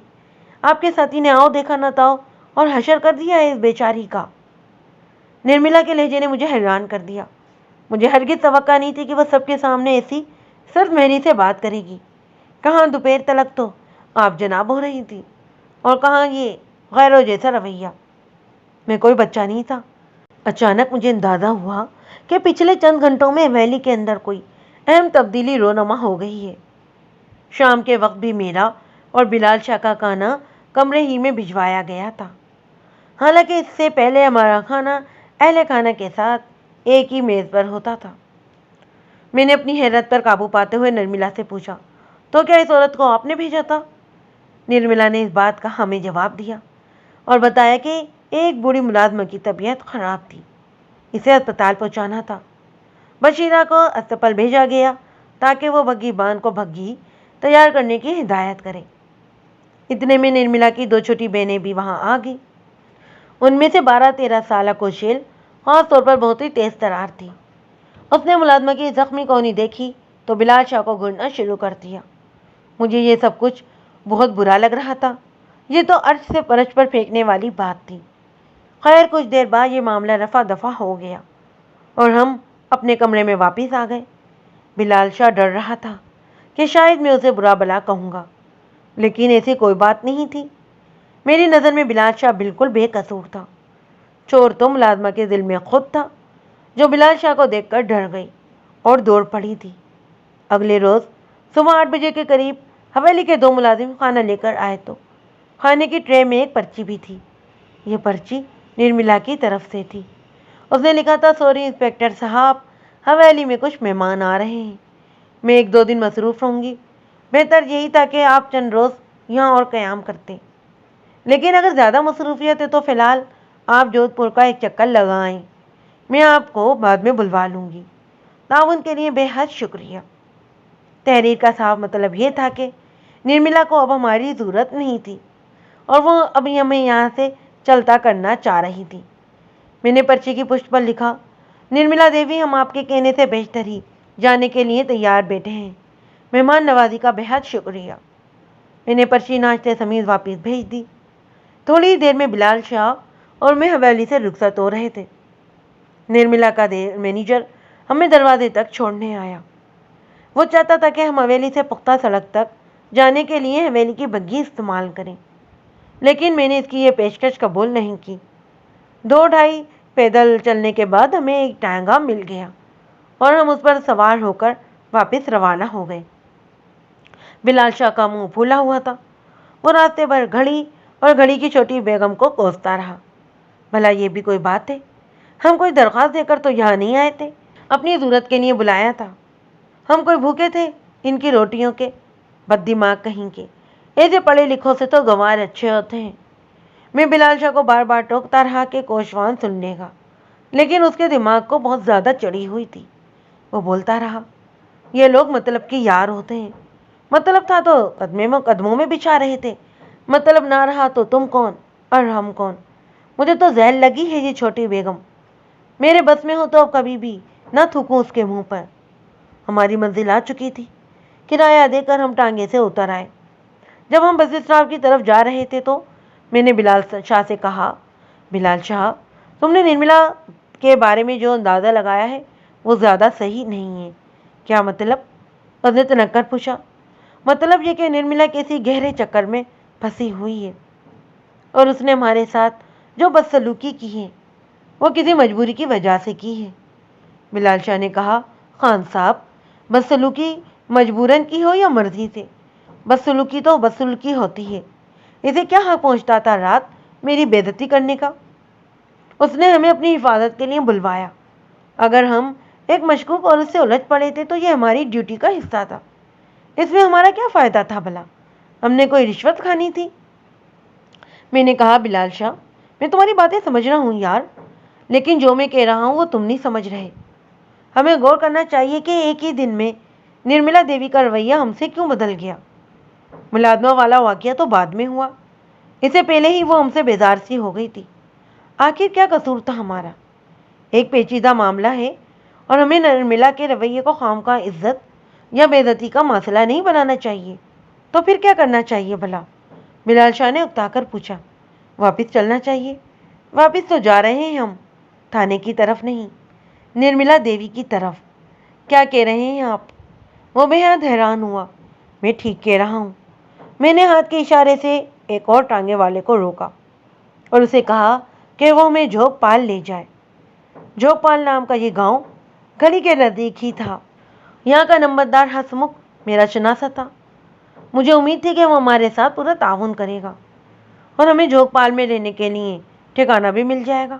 آپ کے ساتھی نے آؤ دیکھا نہ تاؤ اور حشر کر دیا ہے اس بیچاری کا۔ نرملا کے لہجے نے مجھے حیران کر دیا۔ مجھے ہرگز توقع نہیں تھی کہ وہ سب کے سامنے ایسی سرد مہری سے بات کرے گی۔ کہاں دوپہر تلک تو آپ جناب ہو رہی تھی اور کہاں یہ غیروں جیسا رویہ۔ میں کوئی بچہ نہیں تھا۔ اچانک مجھے اندازہ ہوا کہ پچھلے چند گھنٹوں میں حویلی کے اندر کوئی اہم تبدیلی رونما ہو گئی ہے۔ شام کے وقت بھی میرا اور بلال شاہ کا کھانا کمرے ہی میں بھجوایا گیا تھا، حالانکہ اس سے پہلے ہمارا کھانا اہل خانہ کے ساتھ ایک ہی میز پر ہوتا تھا۔ میں نے اپنی حیرت پر قابو پاتے ہوئے نرملا سے پوچھا، تو کیا اس عورت کو آپ نے بھیجا تھا؟ نرملا نے اس بات کا ہمیں جواب دیا اور بتایا کہ ایک بوڑھی ملازمہ کی طبیعت خراب تھی، اسے اسپتال پہنچانا تھا۔ بشیرہ کو استپل بھیجا گیا تاکہ وہ بھگی بان کو بھگی تیار کرنے کی ہدایت کرے۔ اتنے میں نرملا کی 2 چھوٹی بہنیں بھی وہاں آ گئی۔ ان میں سے 12-13 سالہ کوشل خاص طور پر بہت ہی تیز ترار تھی۔ اس نے ملازمہ کی زخمی کونی دیکھی تو بلال شاہ کو گھورنا شروع کر دیا۔ مجھے یہ سب کچھ بہت برا لگ رہا تھا۔ یہ تو عرش سے فرش پر پھینکنے والی بات تھی۔ خیر کچھ دیر بعد یہ معاملہ رفع دفع ہو گیا اور ہم اپنے کمرے میں واپس آ گئے۔ بلال شاہ ڈر رہا تھا کہ شاید میں اسے برا بلا کہوں گا، لیکن ایسی کوئی بات نہیں تھی۔ میری نظر میں بلال شاہ بالکل بے قصور تھا۔ چور تو ملازمہ کے دل میں خود تھا، جو بلال شاہ کو دیکھ کر ڈر گئی اور دوڑ پڑی تھی۔ اگلے روز صبح 8 بجے کے قریب حویلی کے 2 ملازم کھانا لے کر آئے تو کھانے کی ٹرے میں ایک پرچی بھی تھی۔ یہ پرچی نرملا کی طرف سے تھی۔ اس نے لکھا تھا، سوری انسپکٹر صاحب، حویلی میں کچھ مہمان آ رہے ہیں۔ میں 1-2 دن مصروف رہوں گی۔ بہتر یہی تھا کہ آپ چند روز یہاں اور قیام کرتے، لیکن اگر زیادہ مصروفیت ہے تو فی الحال آپ جودھ پور کا ایک چکر لگائیں۔ میں آپ کو بعد میں بلوا لوں گی۔ تعاون کے لیے بے حد شکریہ۔ تحریر کا صاف مطلب یہ تھا کہ نرملا کو اب ہماری ضرورت نہیں تھی اور وہ ابھی ہمیں یہاں سے چلتا کرنا چاہ رہی تھی۔ میں نے پرچی کی پشت پر لکھا، نرملا دیوی، ہم آپ کے کہنے سے بیشتر ہی جانے کے لیے تیار بیٹھے ہیں۔ مہمان نوازی کا بے حد شکریہ۔ میں نے پرچی ناشتے سمیت واپس بھیج دی۔ تھوڑی دیر میں بلال شاہ اور میں حویلی سے رخصت ہو رہے تھے۔ نرملا کا مینیجر ہمیں دروازے تک چھوڑنے آیا۔ وہ چاہتا تھا کہ ہم حویلی سے پختہ سڑک تک جانے کے لیے حویلی کی بگی استعمال کریں، لیکن میں نے اس کی یہ پیشکش قبول نہیں کی۔ 2-2.5 پیدل چلنے کے بعد ہمیں ایک ٹانگا مل گیا اور ہم اس پر سوار ہو کر واپس روانہ ہو گئے۔ بلال شاہ کا منہ پھولا ہوا تھا۔ وہ راستے بھر گھڑی اور گھڑی کی چھوٹی بیگم کو کوستا رہا۔ بھلا یہ بھی کوئی بات ہے؟ ہم کوئی درخواست دے کر تو یہاں نہیں آئے تھے، اپنی ضرورت کے لیے بلایا تھا۔ ہم کوئی بھوکے تھے ان کی روٹیوں کے؟ بد دماغ کہیں کے، ایسے پڑھے لکھوں سے تو گنوار اچھے ہوتے ہیں۔ میں بلال شاہ کو بار بار ٹوکتا رہا کہ کوشوان سن لے گا، لیکن اس کے دماغ کو بہت زیادہ چڑھی ہوئی تھی۔ وہ بولتا رہا، یہ لوگ مطلب کے یار ہوتے ہیں۔ مطلب تھا تو قدموں میں بچھا رہے تھے، مطلب نہ رہا تو تم کون اور ہم کون؟ مجھے تو زہر لگی ہے یہ چھوٹی بیگم۔ میرے بس میں ہو تو اب کبھی بھی نہ تھوکوں اس کے منہ پر۔ ہماری منزل آ چکی تھی۔ کرایہ دے کر ہم ٹانگے سے اتر آئے۔ جب ہم بس اسٹاپ کی طرف جا رہے تھے تو میں نے بلال شاہ سے کہا، بلال شاہ، تم نے نرملا کے بارے میں جو اندازہ لگایا ہے وہ زیادہ صحیح نہیں ہے۔ کیا مطلب؟ اس نے تنک کر پوچھا۔ مطلب یہ کہ نرملا کسی گہرے چکر میں پھنسی ہوئی ہے اور اس نے ہمارے ساتھ جو بدسلوکی کی ہے وہ کسی مجبوری کی وجہ سے کی ہے۔ بلال شاہ نے کہا، خان صاحب، بدسلوکی مجبوراً کی ہو یا مرضی سے، بدسلوکی تو بدسلوکی ہوتی ہے۔ اسے کیا حق پہنچتا تھا رات میری بے عزتی کرنے کا؟ اس نے ہمیں اپنی حفاظت کے لیے بلوایا۔ اگر ہم ایک مشکوک عورت سے الجھ پڑے تھے تو یہ ہماری ڈیوٹی کا حصہ تھا۔ اس میں ہمارا کیا فائدہ تھا بھلا؟ ہم نے کوئی رشوت کھانی تھی؟ میں نے کہا، بلال شاہ، میں تمہاری باتیں سمجھ رہا ہوں یار، لیکن جو میں کہہ رہا ہوں وہ تم نہیں سمجھ رہے۔ ہمیں غور کرنا چاہیے کہ ایک ہی دن میں نرملا دیوی کا رویہ ہم سے کیوں بدل گیا۔ ملازمہ والا واقعہ تو بعد میں ہوا، اس سے پہلے ہی وہ ہم سے بیزار سی ہو گئی تھی۔ آخر کیا قصور تھا ہمارا؟ ایک پیچیدہ معاملہ ہے اور ہمیں نرملا کے رویے کو خواہ عزت یا بے عزتی کا مسئلہ نہیں بنانا چاہیے۔ تو پھر کیا کرنا چاہیے بھلا؟ بلال شاہ نے اکتا کر پوچھا۔ واپس چلنا چاہیے۔ واپس تو جا رہے ہیں ہم، تھانے کی طرف نہیں، نرملا دیوی کی طرف۔ کیا کہہ رہے ہیں آپ؟ وہ بے حد حیران ہوا۔ میں ٹھیک کہہ رہا ہوں۔ میں نے ہاتھ کے اشارے سے ایک اور ٹانگے والے کو روکا اور اسے کہا کہ وہ ہمیں جھوک پال لے جائے۔ جھوک پال نام کا یہ گاؤں گھڑی کے نزدیک ہی تھا۔ یہاں کا نمبردار ہسمکھ میرا شناسا تھا۔ مجھے امید تھی کہ وہ ہمارے ساتھ پورا تعاون کرے گا اور ہمیں جھوک پال میں رہنے کے لیے ٹھکانہ بھی مل جائے گا۔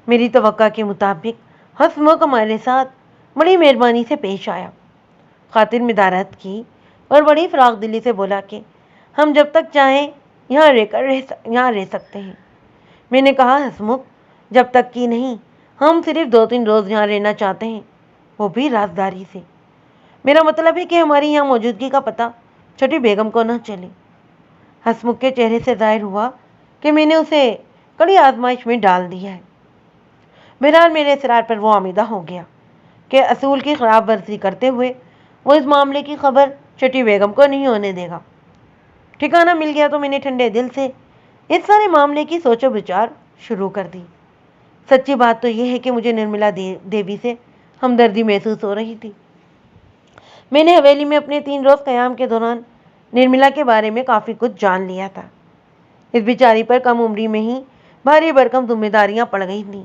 میری توقع کے مطابق ہسمکھ ہمارے ساتھ بڑی مہربانی سے پیش آیا، خاطر مدارت کی اور بڑی فراخ دلی سے بولا کہ ہم جب تک چاہیں یہاں رہ سکتے ہیں۔ میں نے کہا، ہسمکھ، جب تک کی نہیں، ہم صرف 2-3 روز یہاں رہنا چاہتے ہیں، وہ بھی رازداری سے۔ میرا مطلب ہے کہ ہماری یہاں موجودگی کا پتہ چھوٹی بیگم کو نہ چلے۔ ہسمکھ کے چہرے سے ظاہر ہوا کہ میں نے اسے کڑی آزمائش میں ڈال دیا ہے۔ بہرحال میرے اصرار پر وہ آمیدہ ہو گیا کہ اصول کی خلاف ورزی کرتے ہوئے وہ اس معاملے کی خبر چھوٹی بیگم کو نہیں ہونے دے گا۔ ٹھکانہ مل گیا تو میں نے ٹھنڈے دل سے اس سارے معاملے کی سوچ و بچار شروع کر دی۔ سچی بات تو یہ ہے کہ مجھے نرملا دیوی سے ہمدردی محسوس ہو رہی تھی۔ میں نے حویلی میں اپنے 3 روز قیام کے دوران نرملا کے بارے میں کافی کچھ جان لیا تھا۔ اس بیچاری پر کم عمری میں ہی بھاری بھرکم ذمہ داریاں پڑ گئی تھیں۔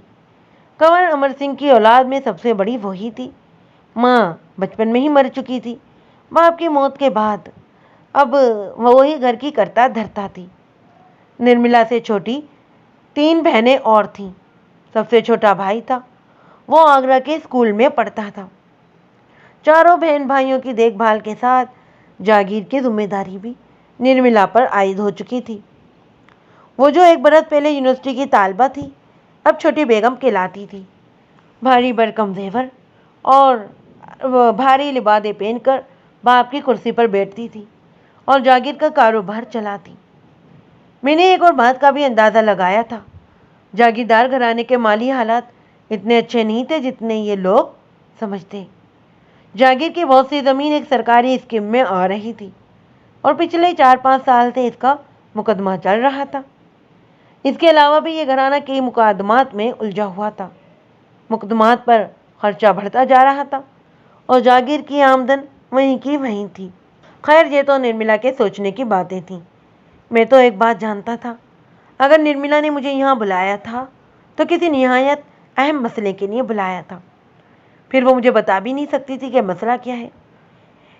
کنور امر سنگھ کی اولاد میں سب سے بڑی وہی تھی۔ ماں بچپن میں ہی مر چکی تھی۔ باپ کی موت کے بعد اب وہی گھر کی کرتا دھرتا تھی۔ نرملا سے چھوٹی 3 بہنیں اور تھیں۔ سب سے چھوٹا بھائی تھا، وہ آگرہ کے اسکول میں پڑھتا تھا۔ چاروں بہن بھائیوں کی دیکھ بھال کے ساتھ جاگیر کی ذمہ داری بھی نرملا پر عائد ہو چکی تھی۔ وہ جو 1 برس پہلے یونیورسٹی کی طالبہ تھی، اب چھوٹی بیگم کہلاتی تھی۔ بھاری بھرکم زیور اور بھاری لبادے پہن کر باپ کی کرسی پر بیٹھتی تھی اور جاگیر کا کاروبار چلاتی۔ میں نے ایک اور بات کا بھی اندازہ لگایا تھا، جاگیردار گھرانے کے مالی حالات اتنے اچھے نہیں تھے جتنے یہ لوگ سمجھتے۔ جاگیر کی بہت سی زمین ایک سرکاری اسکیم میں آ رہی تھی اور پچھلے 4-5 سال سے اس کا مقدمہ چل رہا تھا۔ اس کے علاوہ بھی یہ گھرانہ کئی مقدمات میں الجھا ہوا تھا۔ مقدمات پر خرچہ بڑھتا جا رہا تھا اور جاگیر کی آمدن وہیں کی وہیں تھی۔ خیر یہ تو نرملا کے سوچنے کی باتیں تھیں۔ میں تو ایک بات جانتا تھا، اگر نرملا نے مجھے یہاں بلایا تھا تو کسی نہایت اہم مسئلے کے لیے بلایا تھا۔ پھر وہ مجھے بتا بھی نہیں سکتی تھی کہ مسئلہ کیا ہے۔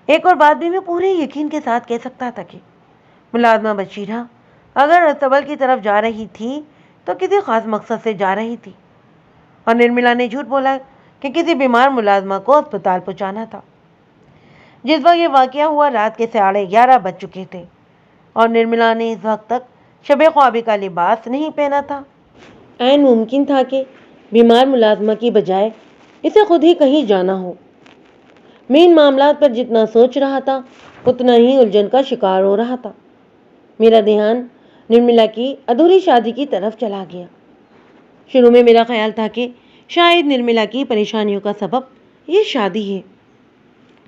ایک اور بات بھی میں پورے یقین کے ساتھ کہہ سکتا تھا کہ ملازمہ بشیرہ اگر استبل کی طرف جا رہی تھی تو کسی خاص مقصد سے جا رہی تھی، اور نرملا نے جھوٹ بولا کہ کسی بیمار ملازمہ کو اسپتال پہنچانا تھا۔ جس وقت یہ واقعہ ہوا رات کے 11:30 بج چکے تھے اور نرملا نے اس وقت تک شب خوابی کا لباس نہیں پہنا تھا۔ عین ممکن تھا کہ بیمار ملازمہ کی بجائے اسے خود ہی کہیں جانا ہو۔ میں ان معاملات پر جتنا سوچ رہا تھا اتنا ہی الجھن کا شکار ہو رہا تھا۔ میرا دھیان نرملا کی ادھوری شادی کی طرف چلا گیا۔ شروع میں میرا خیال تھا کہ شاید نرملا کی پریشانیوں کا سبب یہ شادی ہے،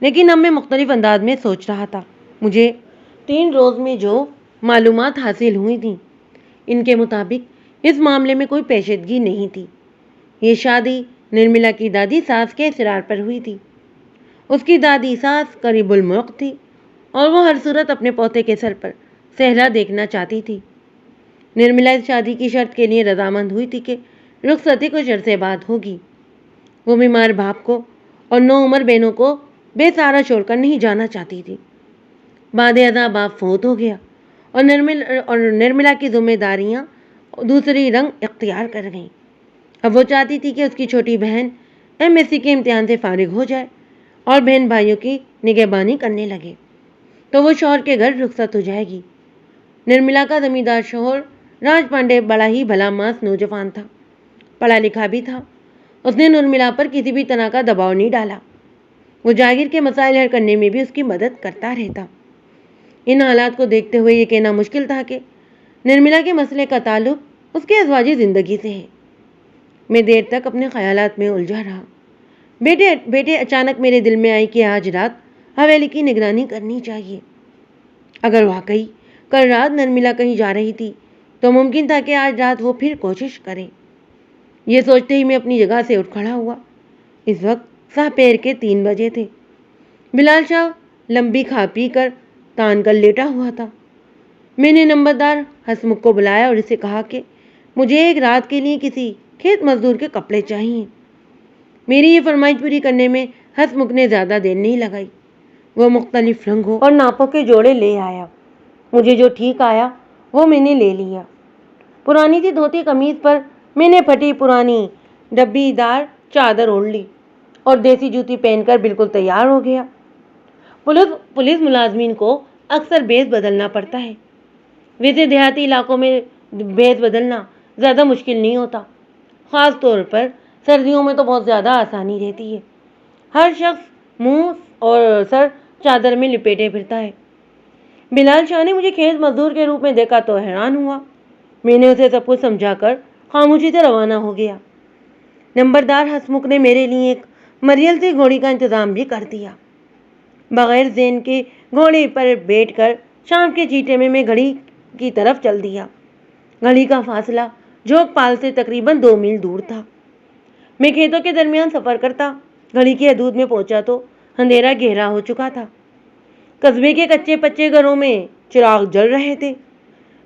لیکن اب میں مختلف انداز میں سوچ رہا تھا۔ مجھے 3 روز میں جو معلومات حاصل ہوئی تھیں ان کے مطابق اس معاملے میں کوئی پیچیدگی نہیں تھی۔ یہ شادی نرملا کی دادی ساس کے اصرار پر ہوئی تھی۔ اس کی دادی ساس قریب الملک تھی اور وہ ہر صورت اپنے پوتے کے سر پر صحرا دیکھنا چاہتی تھی۔ نرملا اس شادی کی شرط کے لیے رضامند ہوئی تھی کہ رخصتی کچھ عرصے بعد ہوگی۔ وہ بیمار باپ کو اور 9 عمر بہنوں کو بے سہارا چھوڑ کر نہیں جانا چاہتی تھی۔ بعد ازاں باپ فوت ہو گیا اور نرملا کی ذمہ داریاں دوسری رنگ اختیار کر گئیں۔ اب وہ چاہتی تھی کہ اس کی چھوٹی بہن MSc کے امتحان سے فارغ ہو جائے اور بہن بھائیوں کی نگہبانی کرنے لگے تو وہ شوہر کے گھر رخصت ہو جائے گی۔ نرملا کا زمیندار شوہر راج پانڈے بڑا ہی بھلا ماس نوجوان تھا، پڑھا لکھا بھی تھا۔ اس نے نرملا پر کسی بھی طرح کا دباؤ نہیں ڈالا۔ وہ جاگیر کے مسائل حل کرنے میں بھی اس کی مدد کرتا رہتا۔ ان حالات کو دیکھتے ہوئے یہ کہنا مشکل تھا کہ نرملا کے مسئلے کا تعلق اس کے ازواجی زندگی سے ہے۔ میں دیر تک اپنے خیالات میں الجھا رہا۔ بیٹے اچانک میرے دل میں آئی کہ آج رات حویلی کی نگرانی کرنی چاہیے۔ اگر واقعی کل رات نرملا کہیں جا رہی تھی تو ممکن تھا کہ آج رات وہ پھر کوشش کرے۔ یہ سوچتے ہی میں اپنی جگہ سے اٹھ کھڑا ہوا۔ اس وقت پیر کے 3 بجے تھے۔ بلال شاہ لمبی کھا پی کر تان کر لیٹا ہوا تھا۔ میں نے نمبردار ہسمکھ کو بلایا اور اسے کہا کہ مجھے ایک رات کے لیے کسی کھیت مزدور کے کپڑے چاہیے۔ میری یہ فرمائش پوری کرنے میں ہسمکھ نے زیادہ دیر نہیں لگائی۔ وہ مختلف رنگوں اور ناپوں کے جوڑے لے آیا۔ مجھے جو ٹھیک آیا وہ میں نے لے لیا۔ پرانی سی دھوتی قمیض پر میں نے پھٹی پرانی ڈبی دار چادر اوڑھ لی اور دیسی جوتی پہن کر بالکل تیار ہو گیا۔ پولیس ملازمین کو اکثر بھیس بدلنا پڑتا ہے، ویسے دیہاتی علاقوں میں بھیس بدلنا زیادہ مشکل نہیں ہوتا، خاص طور پر سردیوں میں تو بہت زیادہ آسانی رہتی ہے۔ ہر شخص منہ اور سر چادر میں لپیٹے پھرتا ہے۔ بلال شاہ نے مجھے کھیت مزدور کے روپ میں دیکھا تو حیران ہوا۔ میں نے اسے سب کچھ سمجھا کر خاموشی سے روانہ ہو گیا۔ نمبردار ہسمکھ نے میرے لیے ایک مریل سی گھوڑی کا انتظام بھی کر دیا۔ بغیر زین کے گھوڑے پر بیٹھ کر شام کے چیٹے میں گھڑی کی طرف چل دیا۔ گھڑی کا فاصلہ جھوک پال سے تقریباً 2 میل دور تھا۔ میں کھیتوں کے درمیان سفر کرتا، گھڑی کی حدود میں پہنچا تو اندھیرا گہرا ہو چکا تھا۔ قصبے کے کچے پچے گھروں میں چراغ جل رہے تھے۔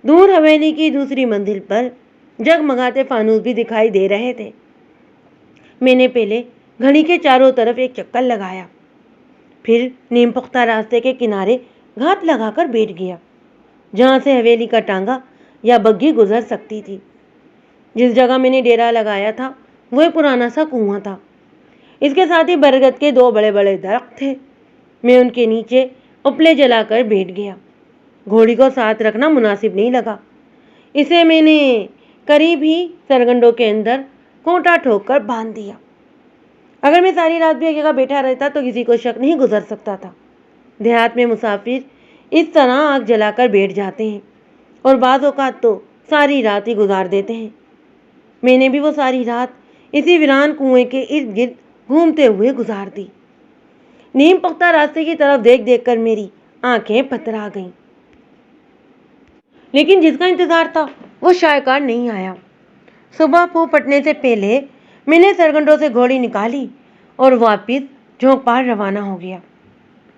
دور حویلی کی دوسری منزل پر جگمگاتے فانوس بھی دکھائی دے رہے تھے۔ میں نے پہلے گھڑی کے چاروں طرف ایک چکر لگایا، پھر نیم پختہ راستے کے کنارے گھات لگا کر بیٹھ گیا، جہاں سے حویلی کا ٹانگا یا بگھی گزر سکتی تھی۔ جس جگہ میں نے ڈیرا لگایا تھا وہ ایک پرانا سا کنواں تھا۔ اس کے ساتھ ہی برگد کے 2 بڑے بڑے درخت تھے۔ میں ان کے نیچے اپلے جلا کر بیٹھ گیا۔ گھوڑی کو ساتھ رکھنا مناسب نہیں لگا، اسے میں نے قریب ہی سرگنڈوں کے اندر کھوٹا ٹھوک کر باندھ دیا۔ اگر میں ساری رات بھی ایک جگہ بیٹھا رہتا تو کسی کو شک نہیں گزر سکتا تھا۔ دیہات میں مسافر اس طرح آگ جلا کر بیٹھ جاتے ہیں اور بعض اوقات تو ساری رات ہی گزار دیتے ہیں۔ میں نے بھی وہ ساری رات اسی ویران کنویں کے ارد گرد گھومتے ہوئے گزار دی۔ نیم پختہ راستے کی طرف دیکھ دیکھ کر میری آنکھیں پترا گئیں، لیکن جس کا انتظار تھا وہ شاہکار نہیں آیا۔ صبح پھو پھٹنے سے پہلے میں نے سرگنڈوں سے گھوڑی نکالی اور واپس جھونک پار روانہ ہو گیا۔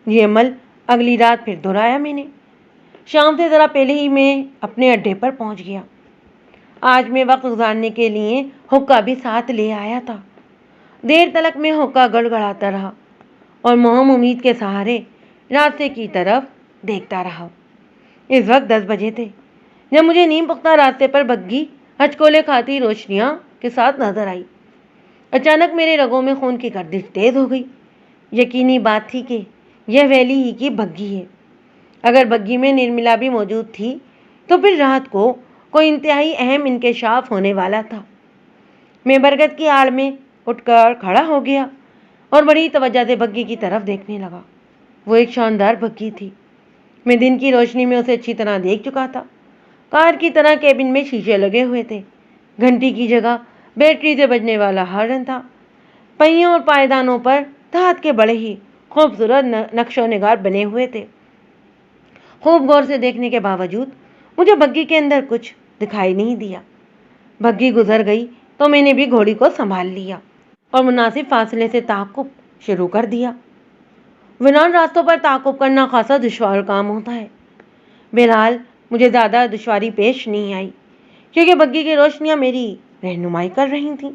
یہ عمل اگلی رات پھر دہرایا میں نے۔ شام سے ذرا پہلے ہی میں اپنے اڈے پر پہنچ گیا۔ آج میں وقت گزارنے کے لیے حقہ بھی ساتھ لے آیا تھا۔ دیر تلک میں حقہ گڑگڑاتا رہا اور مہم امید کے سہارے راستے کی طرف دیکھتا رہا۔ اس وقت 10 بجے تھے جب مجھے نیم پختہ راستے پر بگھی ہچکولے کھاتی روشنیاں کے ساتھ نظر آئی۔ اچانک میرے رگوں میں خون کی گردش تیز ہو گئی۔ یقینی بات تھی کہ یہ حویلی ہی کی بگھی ہے۔ اگر بگھی میں نرملا بھی موجود تھی تو پھر رات کو کوئی انتہائی اہم انکشاف ہونے والا تھا۔ میں برگد کی آڑ میں اٹھ کر کھڑا ہو گیا اور بڑی توجہ سے بگھی کی طرف دیکھنے لگا۔ وہ ایک شاندار بگھی تھی۔ میں دن کی روشنی میں اسے اچھی طرح دیکھ چکا تھا۔ کار کی طرح کیبن میں شیشے لگے ہوئے تھے۔ گھنٹی کی جگہ بیٹری سے بجنے والا ہارن تھا۔ پہیوں اور پائیدانوں پر دھات کے بڑے ہی خوبصورت نقش و نگار بنے ہوئے تھے۔ خوب غور سے دیکھنے کے باوجود مجھے بگھی کے اندر کچھ دکھائی نہیں دیا۔ بگھی گزر گئی تو میں نے بھی گھوڑی کو سنبھال لیا اور مناسب فاصلے سے تعاقب شروع کر دیا۔ ویران راستوں پر تعاقب کرنا خاصا دشوار کام ہوتا ہے۔ بہرحال مجھے زیادہ دشواری پیش نہیں آئی کیونکہ بگھی کی روشنیاں میری رہنمائی کر رہی تھیں۔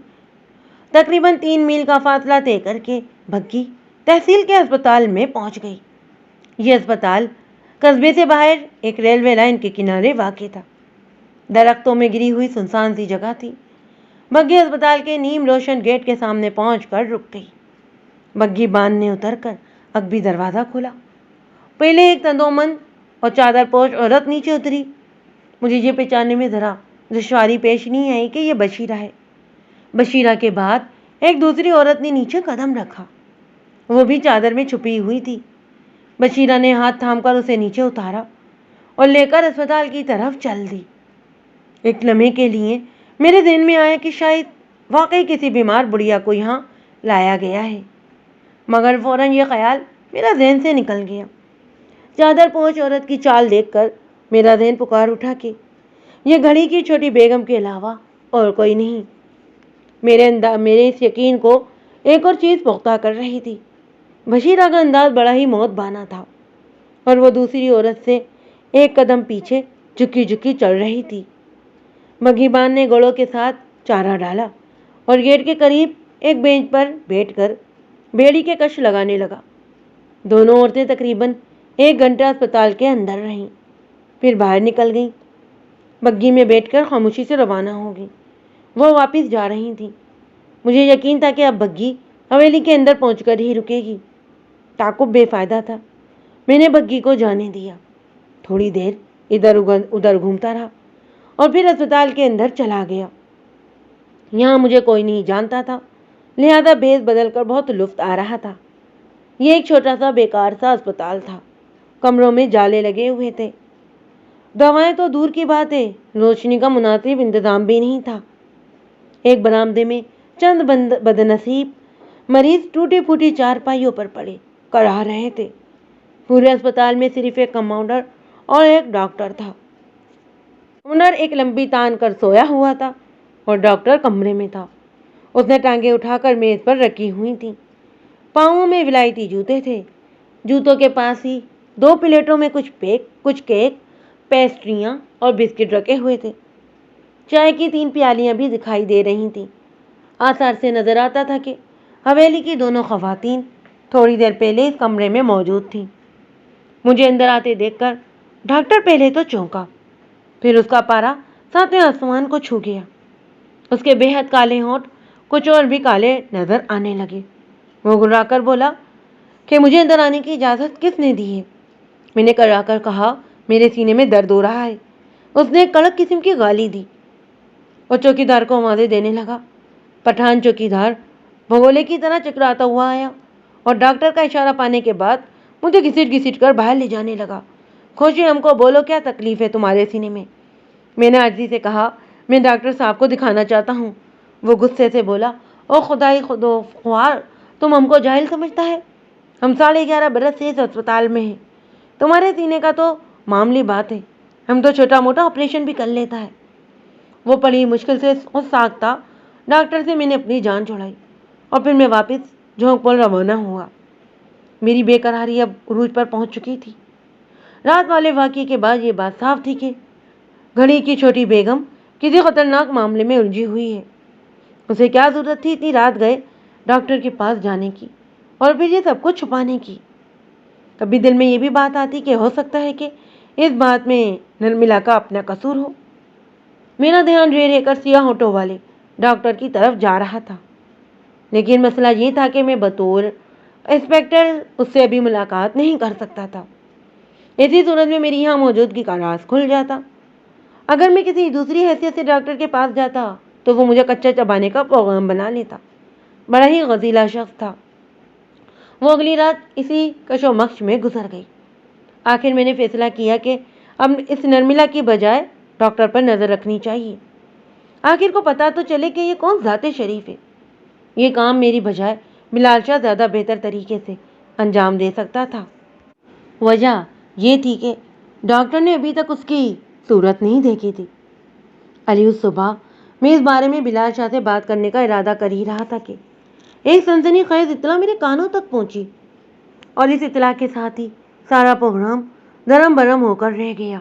تقریباً 3 میل کا فاصلہ طے کر کے بگھی تحصیل کے اسپتال میں پہنچ گئی۔ یہ اسپتال قصبے سے باہر ایک ریلوے لائن کے کنارے واقع تھا۔ درختوں میں گری ہوئی سنسان سی جگہ تھی۔ بگھی اسپتال کے نیم روشن گیٹ کے سامنے پہنچ کر رک گئی۔ بگھی باندھ نے اتر کر اکبھی دروازہ کھولا۔ پہلے ایک تندومند اور چادر پوش عورت نیچے اتری۔ مجھے یہ پہچاننے میں ذرا دشواری پیش نہیں آئی کہ یہ بشیرہ ہے۔ بشیرہ کے بعد ایک دوسری عورت نے نیچے قدم رکھا، وہ بھی چادر میں چھپی ہوئی تھی۔ بشیرہ نے ہاتھ تھام کر اسے نیچے اتارا اور لے کر اسپتال کی طرف چل دی۔ ایک لمحے کے لیے میرے ذہن میں آیا کہ شاید واقعی کسی بیمار بڑھیا کو یہاں لایا گیا ہے، مگر فوراً یہ خیال میرا ذہن سے نکل گیا۔ چادر پوش عورت کی چال دیکھ کر میرا ذہن پکار اٹھا کہ یہ گھڑی کی چھوٹی بیگم کے علاوہ اور کوئی نہیں۔ میرے اس یقین کو ایک اور چیز پختہ کر رہی تھی۔ بشیرہ کا انداز بڑا ہی موت بانا تھا اور وہ دوسری عورت سے ایک قدم پیچھے جھکی جھکی چل رہی تھی۔ بگھی بان نے گھوڑوں کے ساتھ چارہ ڈالا اور گیٹ کے قریب ایک بینچ پر بیٹھ کر بیڑی کے کش لگانے لگا۔ دونوں عورتیں تقریباً 1 گھنٹہ اسپتال کے اندر رہیں، پھر باہر نکل گئیں۔ بگھی میں بیٹھ کر خاموشی سے روانہ ہو گئیں۔ وہ واپس جا رہی تھیں۔ مجھے یقین تھا کہ اب بگھی حویلی کے اندر پہنچ کر ہی رکے گی۔ تعاقب بے فائدہ تھا۔ میں نے بگھی کو جانے دیا، تھوڑی دیر ادھر ادھر گھومتا رہا اور پھر اسپتال کے اندر چلا گیا۔ یہاں مجھے کوئی نہیں جانتا تھا، لہذا بھیس بدل کر بہت لطف آ رہا تھا۔ یہ ایک چھوٹا سا بیکار سا اسپتال تھا۔ کمروں میں جالے لگے ہوئے تھے، دوائیں تو دور کی بات ہے، روشنی کا مناسب انتظام بھی نہیں تھا۔ ایک برآمدے میں چند بد نصیب مریض ٹوٹی پھوٹی چارپائیوں پر پڑے کڑا رہے تھے۔ پورے اسپتال میں صرف ایک کمپاؤنڈر اور ایک ڈاکٹر تھا۔ کمپاؤنڈر ایک لمبی تان کر سویا ہوا تھا اور ڈاکٹر کمرے میں تھا۔ اس نے ٹانگیں اٹھا کر میز پر رکھی ہوئی تھیں، پاؤں میں ولایتی جوتے تھے۔ جوتوں کے پاس ہی 2 پلیٹوں میں کچھ کیک، پیسٹریاں اور بسکٹ رکھے ہوئے تھے۔ چائے کی 3 پیالیاں بھی دکھائی دے رہی تھیں۔ آثار سے نظر آتا تھا کہ حویلی کی دونوں خواتین تھوڑی دیر پہلے اس کمرے میں موجود تھیں۔ مجھے اندر آتے دیکھ کر ڈاکٹر پہلے تو چونکا، پھر اس کا پارا 7ویں آسمان کو چھو گیا۔ اس کے بے حد کالے ہونٹ کچھ اور بھی کالے نظر آنے لگے۔ وہ گھبرا کر بولا کہ مجھے اندر آنے کی اجازت کس نے دی ہے؟ میں نے کرا کر کہا، میرے سینے میں درد ہو رہا ہے۔ اس نے ایک کڑک قسم کی گالی دی اور چوکیدار کو آوازیں دینے لگا۔ پٹھان چوکیدار بھگولے کی طرح چکراتا ہوا آیا اور ڈاکٹر کا اشارہ پانے کے بعد مجھے گھسیٹ کر باہر لے جانے لگا۔ خوشی، ہم کو بولو کیا تکلیف ہے تمہارے سینے میں؟ میں نے عاجزی سے کہا، میں ڈاکٹر صاحب کو دکھانا چاہتا ہوں۔ وہ غصے سے بولا، او خدائی خوار، تم ہم کو جاہل سمجھتا ہے؟ ہم 11.5 برس سے اس اسپتال میں ہیں۔ تمہارے سینے کا تو معمولی بات ہے، ہم تو چھوٹا موٹا آپریشن بھی کر لیتا ہے۔ وہ بڑی مشکل سے ساختہ ڈاکٹر سے میں نے اپنی جان چھڑائی اور پھر میں واپس جھونک پور روانہ ہوا۔ میری بے قراری اب عروج پر پہنچ چکی تھی۔ رات والے واقعے کے بعد یہ بات صاف تھی کہ گھڑی کی چھوٹی بیگم کسی خطرناک معاملے میں الجھی ہوئی ہے۔ اسے کیا ضرورت تھی اتنی رات گئے ڈاکٹر کے پاس جانے کی اور پھر یہ سب کچھ چھپانے کی؟ کبھی دل میں یہ بھی بات آتی کہ ہو سکتا ہے کہ اس بات میں نرملا کا اپنا قصور ہو۔ میرا دھیان رہ کر سیاہ ہونٹوں والے ڈاکٹر کی طرف جا رہا تھا، لیکن مسئلہ یہ تھا کہ میں بطور انسپیکٹر اس سے ابھی ملاقات نہیں کر سکتا تھا۔ ایسی صورت میں میری یہاں موجودگی کا راز کھل جاتا۔ اگر میں کسی دوسری حیثیت سے ڈاکٹر کے پاس جاتا تو وہ مجھے کچا چبانے کا پروگرام بنا لیتا۔ بڑا ہی غزیلا شخص تھا وہ۔ اگلی رات اسی کشمکش میں گزر گئی۔ آخر میں نے فیصلہ کیا کہ اب اس نرملا کی بجائے ڈاکٹر پر نظر رکھنی چاہیے۔ آخر کو پتا تو چلے کہ یہ کون ذات شریف ہے۔ یہ کام میری بجائے بلال شاہ زیادہ بہتر طریقے سے انجام دے سکتا تھا۔ وجہ یہ تھی کہ ڈاکٹر نے ابھی تک اس کی صورت نہیں دیکھی تھی۔ علی اس صبح میں اس بارے میں بلال شاہ سے بات کرنے کا ارادہ کر ہی رہا تھا کہ ایک سنسنی خیز اطلاع میرے کانوں تک پہنچی، اور اس اطلاع کے ساتھ ہی سارا پروگرام درم برم ہو کر رہ گیا۔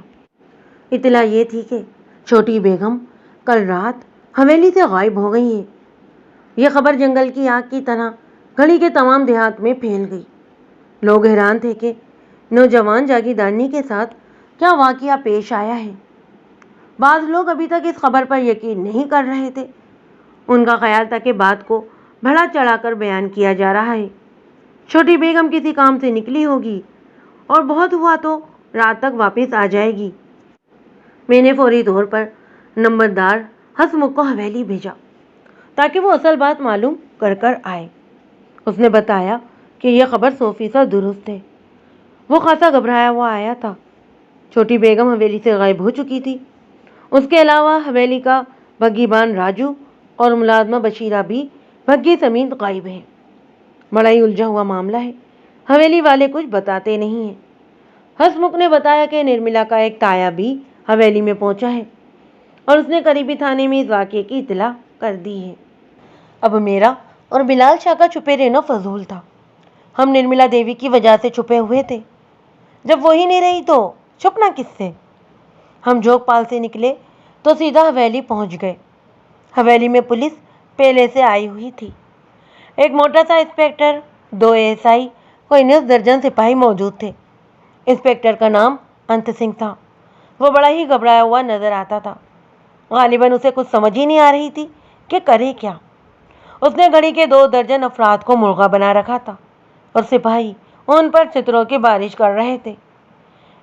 اطلاع یہ تھی کہ چھوٹی بیگم کل رات حویلی سے غائب ہو گئی ہے۔ یہ خبر جنگل کی آگ کی طرح گھڑی کے تمام دیہات میں پھیل گئی۔ لوگ حیران تھے کہ نوجوان جاگیردارنی کے ساتھ کیا واقعہ پیش آیا ہے۔ بعض لوگ ابھی تک اس خبر پر یقین نہیں کر رہے تھے۔ ان کا خیال تھا کہ بات کو بڑھا چڑھا کر بیان کیا جا رہا ہے۔ چھوٹی بیگم کسی کام سے نکلی ہوگی اور بہت ہوا تو رات تک واپس آ جائے گی۔ میں نے فوری طور پر نمبردار ہسمکھ کو حویلی بھیجا تاکہ وہ اصل بات معلوم کر آئے۔ اس نے بتایا کہ یہ خبر 100% درست ہے۔ وہ خاصا گھبرایا ہوا آیا تھا۔ چھوٹی بیگم حویلی سے غائب ہو چکی تھی۔ اس کے علاوہ حویلی کا بھگی بان راجو اور ملازمہ بشیرہ بھی بھگی سمیت غائب ہے۔ بڑا ہی الجھا ہوا معاملہ ہے۔ حویلی والے کچھ بتاتے نہیں ہیں۔ ہسمکھ نے بتایا کہ نرملا کا ایک تایا بھی حویلی میں پہنچا ہے اور اس نے قریبی تھانے میں اس واقعے کی اطلاع کر دی ہے۔ اب میرا اور بلال شاہ کا چھپے رہنا فضول تھا۔ ہم نرملا دیوی کی وجہ سے چھپے ہوئے تھے۔ جب وہی نہیں رہی تو چھپنا کس سے؟ ہم جوگ پال سے نکلے تو سیدھا حویلی پہنچ گئے۔ حویلی میں پولیس پہلے سے آئی ہوئی تھی۔ ایک موٹا سا انسپیکٹر، 2 ASI، کوئی 9 درجن سپاہی موجود تھے۔ انسپیکٹر کا نام انت سنگھ تھا۔ وہ بڑا ہی گھبرایا ہوا نظر آتا تھا۔ غالباً اسے کچھ سمجھ ہی نہیں آ رہی تھی کہ کرے کیا۔ اس نے گھڑی کے 2 درجن افراد کو مرغا بنا رکھا تھا اور سپاہی ان پر چتروں کی بارش کر رہے تھے۔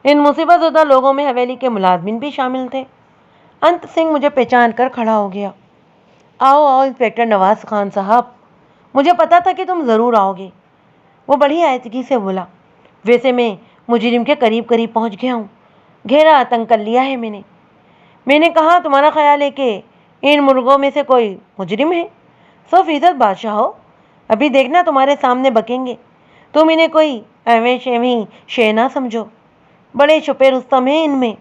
ان مصیبت زدہ لوگوں میں حویلی کے ملازمین بھی شامل تھے۔ انت سنگھ مجھے پہچان کر کھڑا ہو گیا۔ آؤ انسپیکٹر نواز خان صاحب، مجھے پتا تھا کہ تم ضرور آؤ گے۔ وہ بڑی آہستگی سے بولا، ویسے میں مجرم کے قریب قریب پہنچ گیا ہوں، گہرا آتنک کر لیا ہے میں نے کہا، تمہارا خیال ہے کہ ان مرغوں میں سے کوئی مجرم ہے؟ 100% بادشاہ ہو، ابھی دیکھنا تمہارے سامنے بکیں گے، تم انہیں کوئی ایویں شیویں شے نہ سمجھو، بڑے چھپے رستم ہیں ان میں۔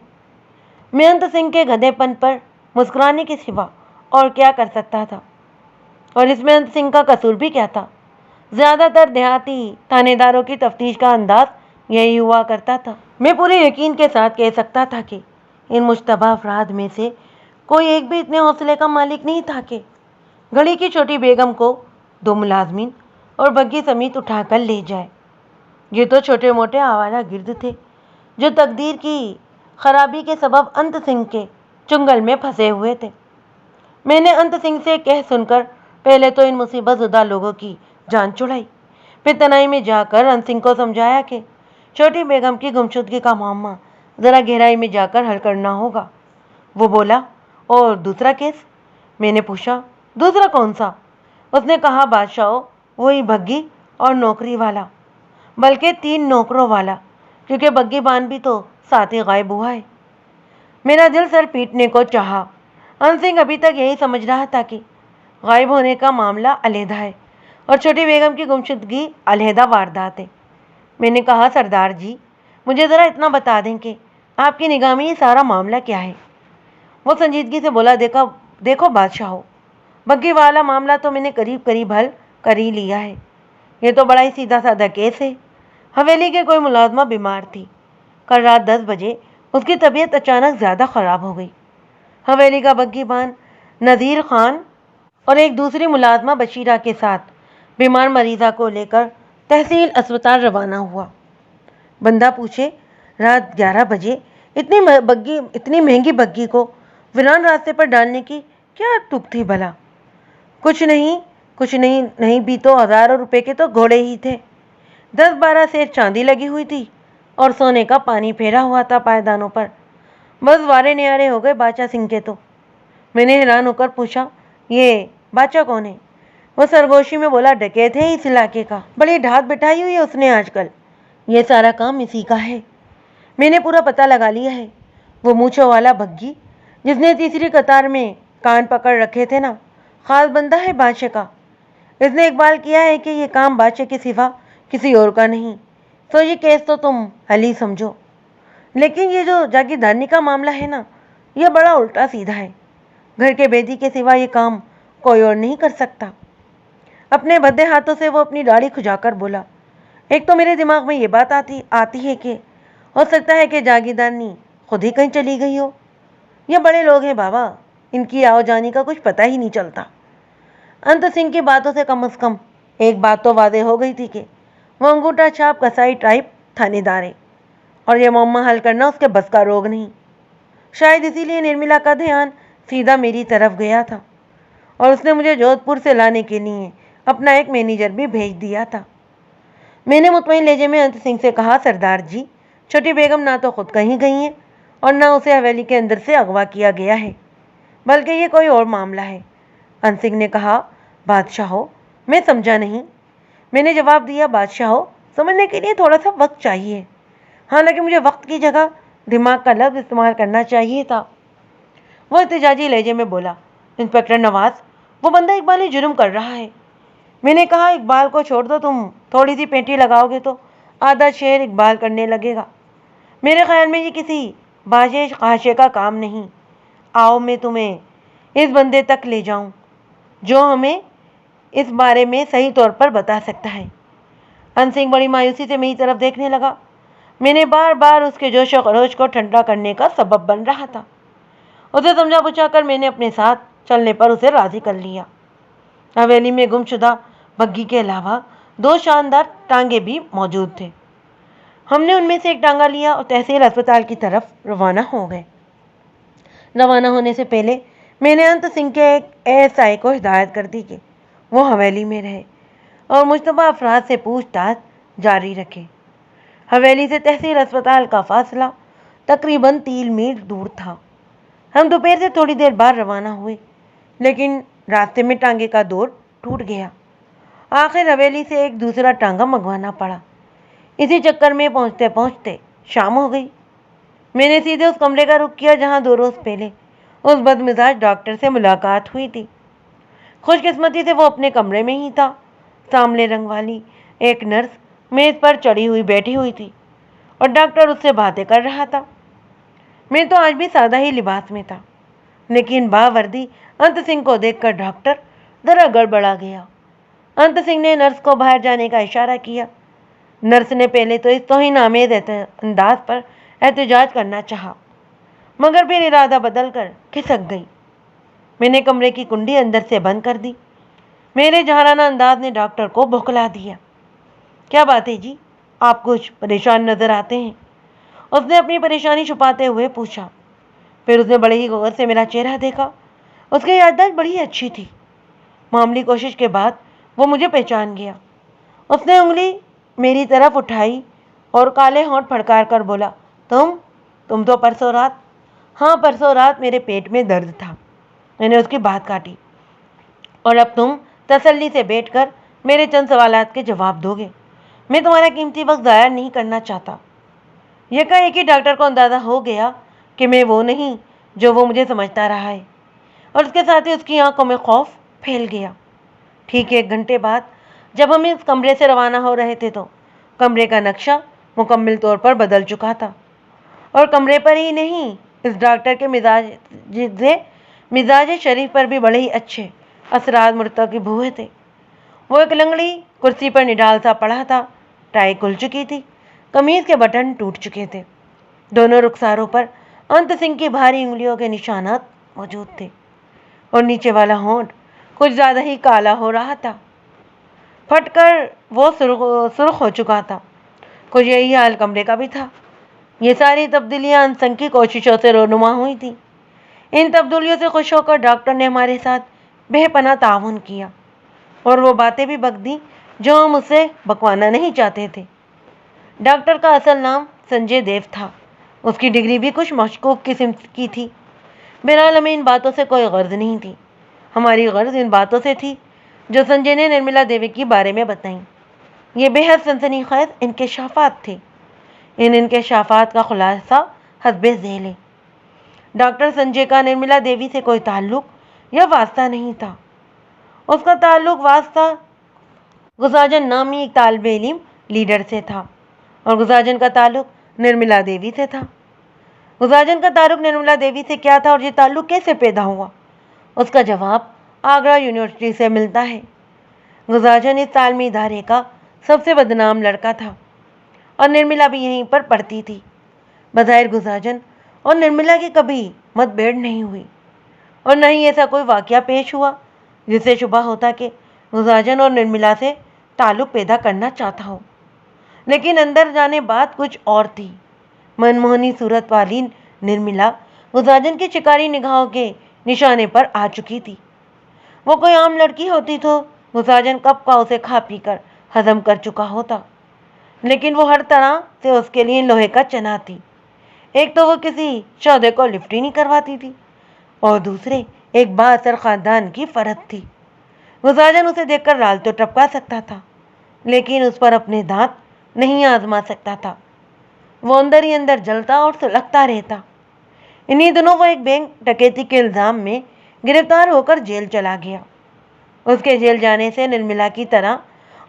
میں انت سنگھ کے گدھے پن پر مسکرانے کے سوا اور کیا کر سکتا تھا؟ اور اس میں انت سنگھ کا قصور بھی کیا تھا؟ زیادہ تر دیہاتی تھانے داروں کی تفتیش کا انداز یہی ہوا کرتا تھا۔ میں پورے یقین کے ساتھ کہہ سکتا تھا کہ ان مشتبہ افراد میں سے کوئی ایک بھی اتنے حوصلے کا مالک نہیں تھا کہ گھڑی کی چھوٹی بیگم کو 2 ملازمین اور بگھی سمیت اٹھا کر لے جائے۔ یہ تو چھوٹے موٹے آوارہ گرد تھے جو تقدیر کی خرابی کے سبب انت سنگھ کے چنگل میں پھنسے ہوئے تھے۔ میں نے انت سنگھ سے کہہ سن کر پہلے تو ان مصیبت زدہ لوگوں کی جان چھڑائی، پھر تنہائی میں جا کر انت سنگھ کو سمجھایا کہ چھوٹی بیگم کی گمشدگی کا معمہ ذرا گہرائی میں جا کر حل کرنا ہوگا۔ وہ بولا، اور دوسرا کیس؟ میں نے پوچھا، دوسرا کون سا؟ اس نے کہا، بادشاہ، وہی بگھی اور نوکری والا، بلکہ 3 نوکروں والا، کیونکہ بگھی بان بھی تو ساتھ ہی غائب ہوا ہے۔ میرا دل سر پیٹنے کو چاہا۔ انت سنگھ ابھی تک یہی سمجھ رہا تھا کہ غائب ہونے کا معاملہ علیحدہ ہے اور چھوٹی بیگم کی گمشدگی علیحدہ واردات ہے۔ میں نے کہا، سردار جی، مجھے ذرا اتنا بتا دیں کہ آپ کی نگاہ میں یہ سارا معاملہ کیا ہے؟ وہ سنجیدگی سے بولا، دیکھو بادشاہ، بگھی والا معاملہ تو میں نے قریب قریب حل کر ہی لیا ہے۔ یہ تو بڑا ہی سیدھا سادہ کیس ہے۔ حویلی کے کوئی ملازمہ بیمار تھی، کل رات 10 بجے اس کی طبیعت اچانک زیادہ خراب ہو گئی۔ حویلی کا بگھی بان نذیر خان اور ایک دوسری ملازمہ بشیرہ کے ساتھ بیمار مریضہ کو لے کر تحصیل اسپتال روانہ ہوا۔ بندہ پوچھے، رات 11 بجے اتنی مہنگی بگھی کو ویران راستے پر ڈالنے کی کیا تک تھی بھلا؟ کچھ نہیں بھی تو ہزاروں روپے کے تو گھوڑے ہی تھے، 10-12 سیر چاندی لگی ہوئی تھی اور سونے کا پانی پھیرا ہوا تھا پائیدانوں پر۔ بس وارے نیارے ہو گئے بادشاہ سنگھ کے تو۔ میں نے حیران ہو کر پوچھا، یہ بادشاہ کون ہے؟ وہ سرگوشی میں بولا، ڈکیت ہے اس علاقے کا، بڑی ڈھاک بٹھائی ہوئی ہے اس نے آج کل، یہ سارا کام اسی کا ہے۔ میں نے پورا پتہ لگا لیا ہے، وہ مونچھوں والا بگھی جس نے تیسری قطار میں کان پکڑ رکھے تھے نا، خاص بندہ ہے بادشاہ کا۔ اس نے اقبال کیا ہے کہ یہ کام بادشاہ کے سوا کسی اور کا نہیں، تو یہ کیس تو تم حل ہی سمجھو۔ لیکن یہ جو جاگیردانی کا معاملہ ہے نا، یہ بڑا الٹا سیدھا ہے، گھر کے بیدی کے سوا یہ کام کوئی اور نہیں کر سکتا۔ اپنے بھدے ہاتھوں سے وہ اپنی داڑھی کھجا کر بولا، ایک تو میرے دماغ میں یہ بات آتی ہے کہ ہو سکتا ہے کہ جاگیردانی خود ہی کہیں چلی گئی ہو۔ یہ بڑے لوگ ہیں بابا، ان کی آؤ جانی کا کچھ پتہ ہی نہیں چلتا۔ انت سنگھ کی باتوں سے کم از کم ایک بات تو واضح ہو گئی تھی کہ وہ انگوٹھا چھاپ کسائی ٹائپ تھانے دار ہے اور یہ معامہ حل کرنا اس کے بس کا روگ نہیں۔ شاید اسی لیے نرملا کا دھیان سیدھا میری طرف گیا تھا اور اس نے مجھے جودھ پور سے لانے کے لیے اپنا ایک مینیجر بھی بھیج دیا تھا۔ میں نے مطمئن لہجے میں انت سنگھ سے کہا، سردار جی، چھوٹی بیگم نہ تو خود کہیں گئی ہیں اور نہ اسے حویلی کے اندر سے اغوا کیا گیا ہے، بلکہ یہ کوئی اور معاملہ ہے۔ انت سنگھ نے کہا، بادشاہ، میں سمجھا نہیں۔ میں نے جواب دیا، بادشاہ، سمجھنے کے لیے تھوڑا سا وقت چاہیے، حالانکہ مجھے وقت کی جگہ دماغ کا لفظ استعمال کرنا چاہیے تھا۔ وہ احتجاجی لہجے میں بولا، انسپکٹر نواز، وہ بندہ اقبالی جرم کر رہا ہے۔ میں نے کہا، اقبال کو چھوڑ دو، تم تھوڑی سی پینٹی لگاؤ گے تو آدھا شعر اقبال کرنے لگے گا۔ میرے خیال میں یہ کسی بازش خاشے کا کام نہیں۔ آؤ میں تمہیں اس بندے تک لے جاؤں جو ہمیں اس بارے میں صحیح طور پر بتا سکتا ہے۔ انت سنگھ بڑی مایوسی سے میری طرف دیکھنے لگا۔ میں نے بار بار اس کے جوش و خروش کو ٹھنڈا کرنے کا سبب بن رہا تھا۔ اسے سمجھا بجھا کر میں نے اپنے ساتھ چلنے پر اسے راضی کر لیا۔ حویلی میں گم شدہ بگھی کے علاوہ 2 شاندار ٹانگے بھی موجود تھے۔ ہم نے ان میں سے ایک ٹانگا لیا اور تحصیل اسپتال کی طرف روانہ ہو گئے۔ روانہ ہونے سے پہلے میں نے انت سنگھ کے ایک ASI کو ہدایت کر دی کہ وہ حویلی میں رہے اور مشتبہ افراد سے پوچھ تاچھ جاری رکھے۔ حویلی سے تحصیل اسپتال کا فاصلہ تقریباً 3 میل دور تھا۔ ہم دوپہر سے تھوڑی دیر بعد روانہ ہوئے، لیکن راستے میں ٹانگے کا دوڑ ٹوٹ گیا۔ آخر حویلی سے ایک دوسرا ٹانگا منگوانا پڑا۔ اسی چکر میں پہنچتے پہنچتے شام ہو گئی۔ میں نے سیدھے اس کمرے کا رخ کیا جہاں 2 روز پہلے اس بد مزاج ڈاکٹر سے ملاقات ہوئی تھی۔ خوش قسمتی سے وہ اپنے کمرے میں ہی تھا۔ سامنے رنگ والی ایک نرس میز پر چڑھی ہوئی بیٹھی ہوئی تھی اور ڈاکٹر اس سے باتیں کر رہا تھا۔ میں تو آج بھی سادہ ہی لباس میں تھا، لیکن باوردی انت سنگھ کو دیکھ کر ڈاکٹر ذرا گڑبڑا گیا۔ انت سنگھ نے نرس کو باہر جانے کا اشارہ کیا۔ نرس نے پہلے تو اس توہین آمیز انداز پر احتجاج کرنا چاہا، مگر پھر ارادہ بدل کر کھسک گئی۔ میں نے کمرے کی کنڈی اندر سے بند کر دی۔ میرے جھارانہ انداز نے ڈاکٹر کو بھوکلا دیا۔ کیا بات ہے جی، آپ کچھ پریشان نظر آتے ہیں؟ اس نے اپنی پریشانی چھپاتے ہوئے پوچھا۔ پھر اس نے بڑے ہی غور سے میرا چہرہ دیکھا۔ اس کی یادداشت بڑی اچھی تھی۔ معمولی کوشش کے بعد وہ مجھے پہچان گیا۔ اس نے انگلی میری طرف اٹھائی اور کالے ہونٹ پھڑکار کر بولا، تم تو پرسوں رات؟ ہاں، پرسوں رات میرے پیٹ میں درد تھا۔ میں نے اس کی بات کاٹی۔ اور اب تم تسلی سے بیٹھ کر میرے چند سوالات کے جواب دو گے؟ میں تمہارا قیمتی وقت ضائع نہیں کرنا چاہتا۔ یکا ڈاکٹر کو اندازہ ہو گیا کہ میں وہ نہیں جو وہ مجھے سمجھتا رہا ہے، اور اس کے ساتھ ہی اس کی آنکھوں میں خوف پھیل گیا۔ ٹھیک 1 گھنٹے بعد جب ہم اس کمرے سے روانہ ہو رہے تھے تو کمرے کا نقشہ مکمل طور پر بدل چکا تھا، اور کمرے پر ہی نہیں، اس ڈاکٹر کے مزاج شریف پر بھی بڑے ہی اچھے اثرات مرتکب ہوئے تھے۔ وہ ایک لنگڑی کرسی پر نڈال سا پڑا تھا۔ ٹائی کھل چکی تھی، قمیض کے بٹن ٹوٹ چکے تھے۔ دونوں رخساروں پر انت سنگھ کی بھاری انگلیوں کے نشانات موجود تھے، اور نیچے والا ہونٹ کچھ زیادہ ہی کالا ہو رہا تھا۔ پھٹ کر وہ سرخ ہو چکا تھا۔ کچھ یہی حال کمرے کا بھی تھا۔ یہ ساری تبدیلیاں انت سنگھ کی کوششوں سے رونما ہوئی تھیں۔ ان تبدیلیوں سے خوش ہو کر ڈاکٹر نے ہمارے ساتھ بے پناہ تعاون کیا، اور وہ باتیں بھی بک دیں جو ہم اسے بکوانا نہیں چاہتے تھے۔ ڈاکٹر کا اصل نام سنجے دیو تھا۔ اس کی ڈگری بھی کچھ مشکوک قسم کی تھی۔ بہرحال ہمیں ان باتوں سے کوئی غرض نہیں تھی۔ ہماری غرض ان باتوں سے تھی جو سنجے نے نرملا دیوی کے بارے میں بتائیں۔ یہ بے حد سنسنی خیز انکشافات تھے۔ ان انکشافات کا خلاصہ حسب ذیل ہے۔ ڈاکٹر سنجے کا نرملا دیوی سے کوئی تعلق یا واسطہ نہیں تھا۔ اس کا تعلق واسطہ غزاجن نامی ایک طالب علم لیڈر سے تھا، اور غزاجن کا تعلق نرملا دیوی سے تھا۔ غزاجن کا تعلق نرملا دیوی سے کیا تھا اور یہ تعلق کیسے پیدا ہوا؟ اس کا جواب آگرہ یونیورسٹی سے ملتا ہے۔ غزاجن اس تعلیمی ادارے کا سب سے بدنام لڑکا تھا، اور نرملا بھی یہیں پر پڑھتی تھی۔ بظاہر غزاجن اور نرملا کی کبھی مت بھیڑ نہیں ہوئی، اور نہ ہی ایسا کوئی واقعہ پیش ہوا جس سے شبہ ہوتا کہ غزاجن اور نرملا سے تعلق پیدا کرنا چاہتا ہو۔ لیکن اندر جانے بات کچھ اور تھی۔ منموہنی صورت والی نرملا غزاجن کی شکاری نگاہوں کے نشانے پر آ چکی تھی۔ وہ کوئی عام لڑکی ہوتی تو غزاجن کب کا اسے کھا پی کر ہضم کر چکا ہوتا، لیکن وہ ہر طرح سے اس کے لیے لوہے کا چنا تھی۔ ایک تو وہ کسی شودے کو لفٹ ہی نہیں کرواتی تھی، اور دوسرے ایک با اثر خاندان کی فرد تھی۔ غزاجن اسے دیکھ کر لال تو ٹپکا سکتا تھا، لیکن اس پر اپنے دانت نہیں آزما سکتا تھا۔ وہ اندر ہی اندر جلتا اور سلگتا رہتا۔ انہی دنوں وہ ایک بینک ڈکیتی کے الزام میں گرفتار ہو کر جیل چلا گیا۔ اس کے جیل جانے سے نرملا کی طرح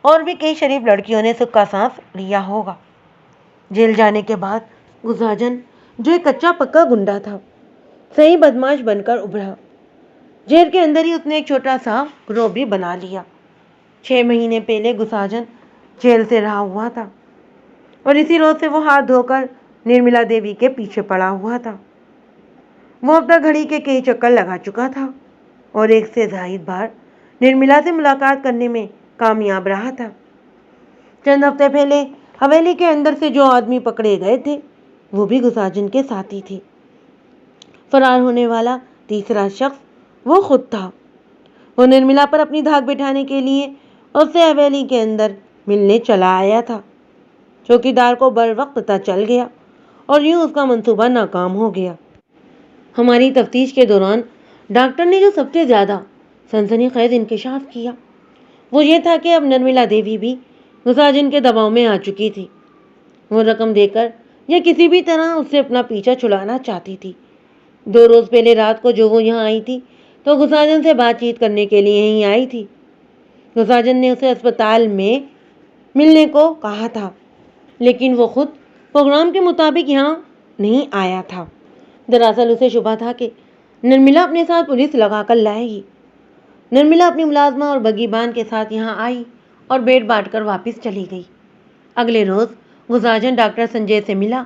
اور بھی کئی شریف لڑکیوں نے سکھ کا سانس لیا ہوگا۔ جیل جانے کے بعد غزاجن، جو ایک کچا پکا گنڈا تھا، صحیح بدماش بن کر ابھرا۔ جیل کے اندر ہی اس نے ایک چھوٹا سا گروہ بھی بنا لیا۔ 6 مہینے پہلے غزاجن جیل سے رہا ہوا تھا، اور اسی روز سے وہ ہاتھ دھو کر نرملا دیوی کے پیچھے پڑا ہوا تھا۔ وہ اب تک گھڑی کے کئی چکر لگا چکا تھا، اور 1 سے زائد بار نرملا سے ملاقات کرنے میں کامیاب رہا تھا۔ چند ہفتے پہلے حویلی کے اندر سے جو آدمی پکڑے گئے تھے وہ بھی غزاجن کے ساتھی تھے۔ فرار ہونے والا تیسرا شخص وہ خود تھا۔ وہ نرملا پر اپنی دھاک بٹھانے کے لیے اس سے حویلی کے اندر ملنے چلا آیا تھا۔ چوکیدار کو بر وقت پتہ چل گیا، اور یوں اس کا منصوبہ ناکام ہو گیا۔ ہماری تفتیش کے دوران ڈاکٹر نے جو سب سے زیادہ سنسنی خیز انکشاف کیا وہ یہ تھا کہ اب نرملا دیوی بھی غساجن کے دباؤ میں آ چکی تھی۔ وہ رقم دے کر یا کسی بھی طرح اس سے اپنا پیچھا چھڑانا چاہتی تھی۔ 2 روز پہلے رات کو جو وہ یہاں آئی تھی تو غساجن سے بات چیت کرنے کے لیے ہی آئی تھی۔ غساجن نے اسے اسپتال میں ملنے کو کہا تھا، لیکن وہ خود پروگرام کے مطابق یہاں نہیں آیا تھا۔ دراصل اسے شبہ تھا کہ نرملا اپنے ساتھ پولیس لگا کر لائے گی۔ نرملا اپنی ملازمہ اور بگی بان کے ساتھ یہاں آئی اور بیٹ بانٹ کر واپس چلی گئی۔ اگلے روز غساجن ڈاکٹر سنجے سے ملا۔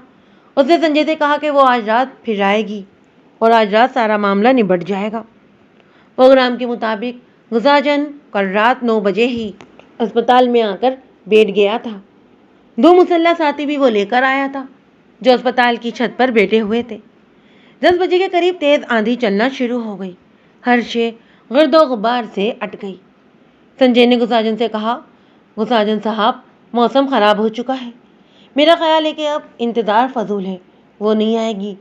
اس نے سنجے سے کہا کہ وہ آج رات پھر آئے گی اور آج رات سارا معاملہ نبٹ جائے گا۔ پروگرام کے مطابق غساجن کل رات 9 بجے ہی اسپتال میں آ کر بیٹھ گیا تھا۔ 2 مسلح ساتھی بھی وہ لے کر آیا تھا جو اسپتال کی چھت پر بیٹھے ہوئے تھے۔ 10 بجے کے قریب تیز آندھی چلنا شروع ہو گئی۔ ہر شے گرد و غبار سے اٹ گئی۔ سنجے نے غساجن سے کہا، غساجن صاحب، موسم خراب ہو چکا ہے، میرا خیال ہے کہ اب انتظار فضول ہے، وہ نہیں آئے گی۔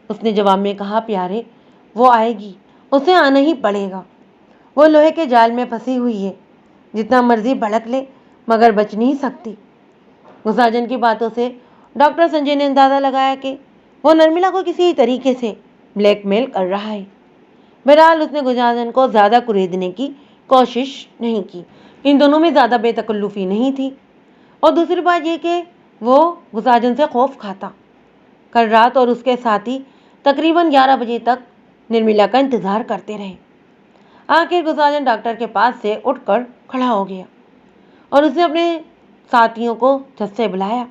اس نے جواب میں کہا، پیارے، وہ آئے گی، اسے آنا ہی پڑے گا۔ وہ لوہے کے جال میں پھنسی ہوئی ہے، جتنا مرضی بھڑک لے مگر بچ نہیں سکتی۔ غساجن کی باتوں سے ڈاکٹر سنجے نے اندازہ لگایا کہ وہ نرملا کو کسی طریقے سے بلیک میل کر رہا ہے۔ بہرحال اس نے غساجن کو زیادہ کریدنے کی کوشش نہیں کی۔ ان دونوں میں زیادہ بے تکلفی نہیں تھی، اور دوسری بات یہ کہ وہ غساجن سے خوف کھاتا۔ کل رات اور اس کے ساتھی تقریباً 11 بجے تک نرملا کا انتظار کرتے رہے۔ آخر غساجن ڈاکٹر کے پاس سے اٹھ کر کھڑا ہو گیا اور اس نے اپنے ساتھیوں کو جھٹ سے بلایا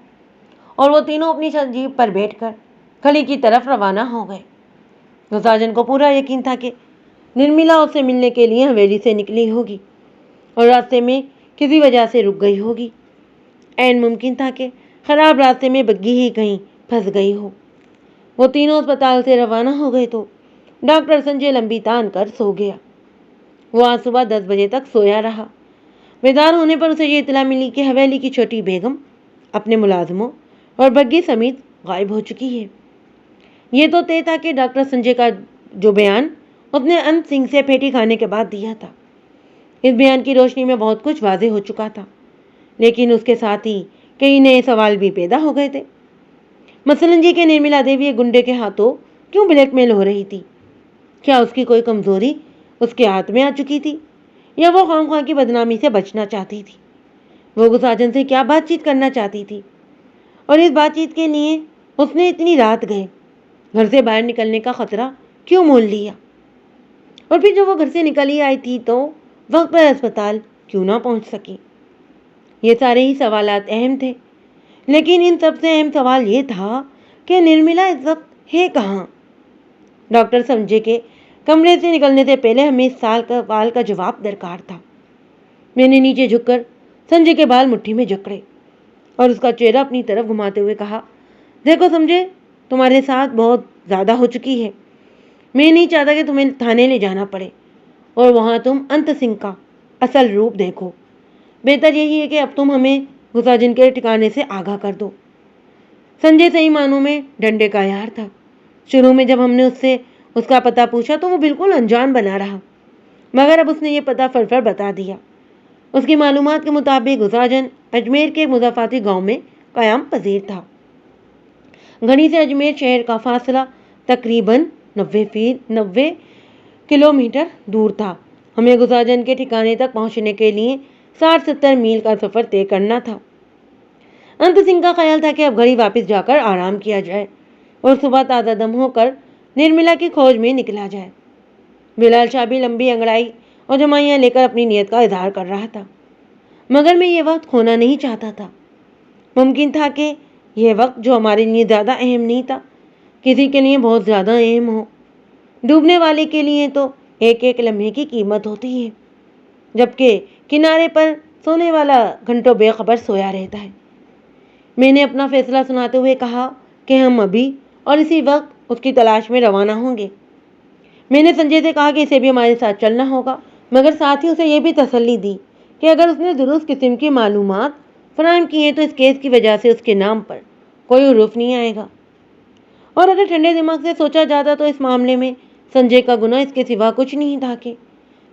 اور وہ تینوں اپنی جیپ پر بیٹھ کر کھڑی کی طرف روانہ ہو گئے۔ غساجن کو پورا یقین تھا کہ نرملا اس سے ملنے کے لیے حویلی سے نکلی ہوگی اور راستے میں کسی وجہ سے رک گئی ہوگی۔ عین ممکن تھا کہ خراب راستے میں بگی ہی کہیں پھنس گئی ہو۔ وہ تینوں اسپتال سے روانہ ہو گئے تو ڈاکٹر سنجے لمبی تان کر سو گیا۔ وہ آج صبح 10 بجے تک سویا رہا۔ بیدار ہونے پر اسے یہ اطلاع ملی کہ حویلی کی چھوٹی بیگم اپنے ملازموں اور بگی سمیت غائب ہو چکی ہے۔ یہ تو طے تھا کہ ڈاکٹر سنجے کا جو بیان اس نے انت سنگھ سے پھیٹی کھانے کے بعد دیا تھا، اس بیان کی روشنی میں بہت کچھ واضح ہو چکا تھا، لیکن اس کے ساتھ ہی کئی نئے سوال بھی پیدا ہو گئے تھے۔ مثلاً یہ کہ نرملا دیوی ایک گنڈے کے ہاتھوں کیوں بلیک میل ہو رہی تھی؟ کیا اس کی کوئی کمزوری اس کے ہاتھ میں آ چکی تھی، یا وہ خواہ خواہ کی بدنامی سے بچنا چاہتی تھی؟ وہ غساجن سے کیا بات چیت کرنا چاہتی تھی، اور اس بات چیت کے لیے اس نے اتنی رات گئے گھر سے باہر نکلنے کا خطرہ کیوں مول لیا؟ اور پھر جب وہ گھر سے نکل ہی آئی تھی تو وقت پر اسپتال کیوں نہ پہنچ سکی؟ یہ سارے ہی سوالات اہم تھے، لیکن ان سب سے اہم سوال یہ تھا کہ نرملا اس وقت ہے کہاں؟ ڈاکٹر سنجے کے کمرے سے نکلنے سے پہلے ہمیں اس سوال کا جواب درکار تھا۔ میں نے نیچے جھک کر سنجے کے بال مٹھی میں جکڑے اور اس کا چہرہ اپنی طرف گھماتے ہوئے کہا، دیکھو سمجھے، تمہارے ساتھ بہت زیادہ ہو چکی ہے۔ میں نہیں چاہتا کہ تمہیں تھانے لے جانا پڑے اور وہاں تم انت سنگھ کا اصل روپ دیکھو۔ بہتر یہی ہے کہ اب تم ہمیں غساجن کے ٹھکانے سے آگاہ کر دو۔ سنجے صحیح معنوں میں ڈنڈے کا یار تھا۔ شروع میں جب ہم نے اس سے اس کا پتہ پوچھا تو وہ بالکل انجان بنا رہا، مگر اب اس نے یہ پتہ فر بتا دیا۔ اس کی معلومات کے مطابق غساجن اجمیر کے ایک مضافاتی گاؤں میں قیام پذیر تھا۔ گھڑی سے اجمیر شہر کا فاصلہ تقریباً 90 کلومیٹر دور تھا۔ ہمیں غساجن کے ٹھکانے تک پہنچنے کے لیے 60-70 میل کا سفر طے کرنا تھا۔ انت سنگھ کا خیال تھا کہ اب گھڑی واپس جا کر آرام کیا جائے اور صبح تازہ دم ہو کر نرملا کی کھوج میں نکلا جائے۔ بلال شاہ بھی لمبی انگڑائی اور جمائیاں لے کر اپنی نیت کا اظہار کر رہا تھا، مگر میں یہ وقت کھونا نہیں چاہتا تھا۔ ممکن تھا کہ یہ وقت جو ہمارے لیے زیادہ اہم نہیں تھا کسی کے لیے بہت زیادہ اہم ہو۔ ڈوبنے والے کے لیے تو ایک ایک لمحے کی قیمت ہوتی ہے، جبکہ کنارے پر سونے والا گھنٹوں بے خبر سویا رہتا ہے۔ میں نے اپنا فیصلہ سناتے ہوئے کہا کہ ہم ابھی اور اسی وقت اس کی تلاش میں روانہ ہوں گے۔ میں نے سنجے سے کہا کہ اسے بھی ہمارے ساتھ چلنا ہوگا، مگر ساتھ ہی اسے یہ بھی تسلی دی کہ اگر اس نے درست قسم کی معلومات فراہم کی ہیں تو اس کیس کی وجہ سے اس کے نام پر کوئی عروف نہیں آئے گا، اور اگر ٹھنڈے دماغ سے سوچا جاتا تو اس معاملے میں سنجے کا گناہ اس کے سوا کچھ نہیں تھا کہ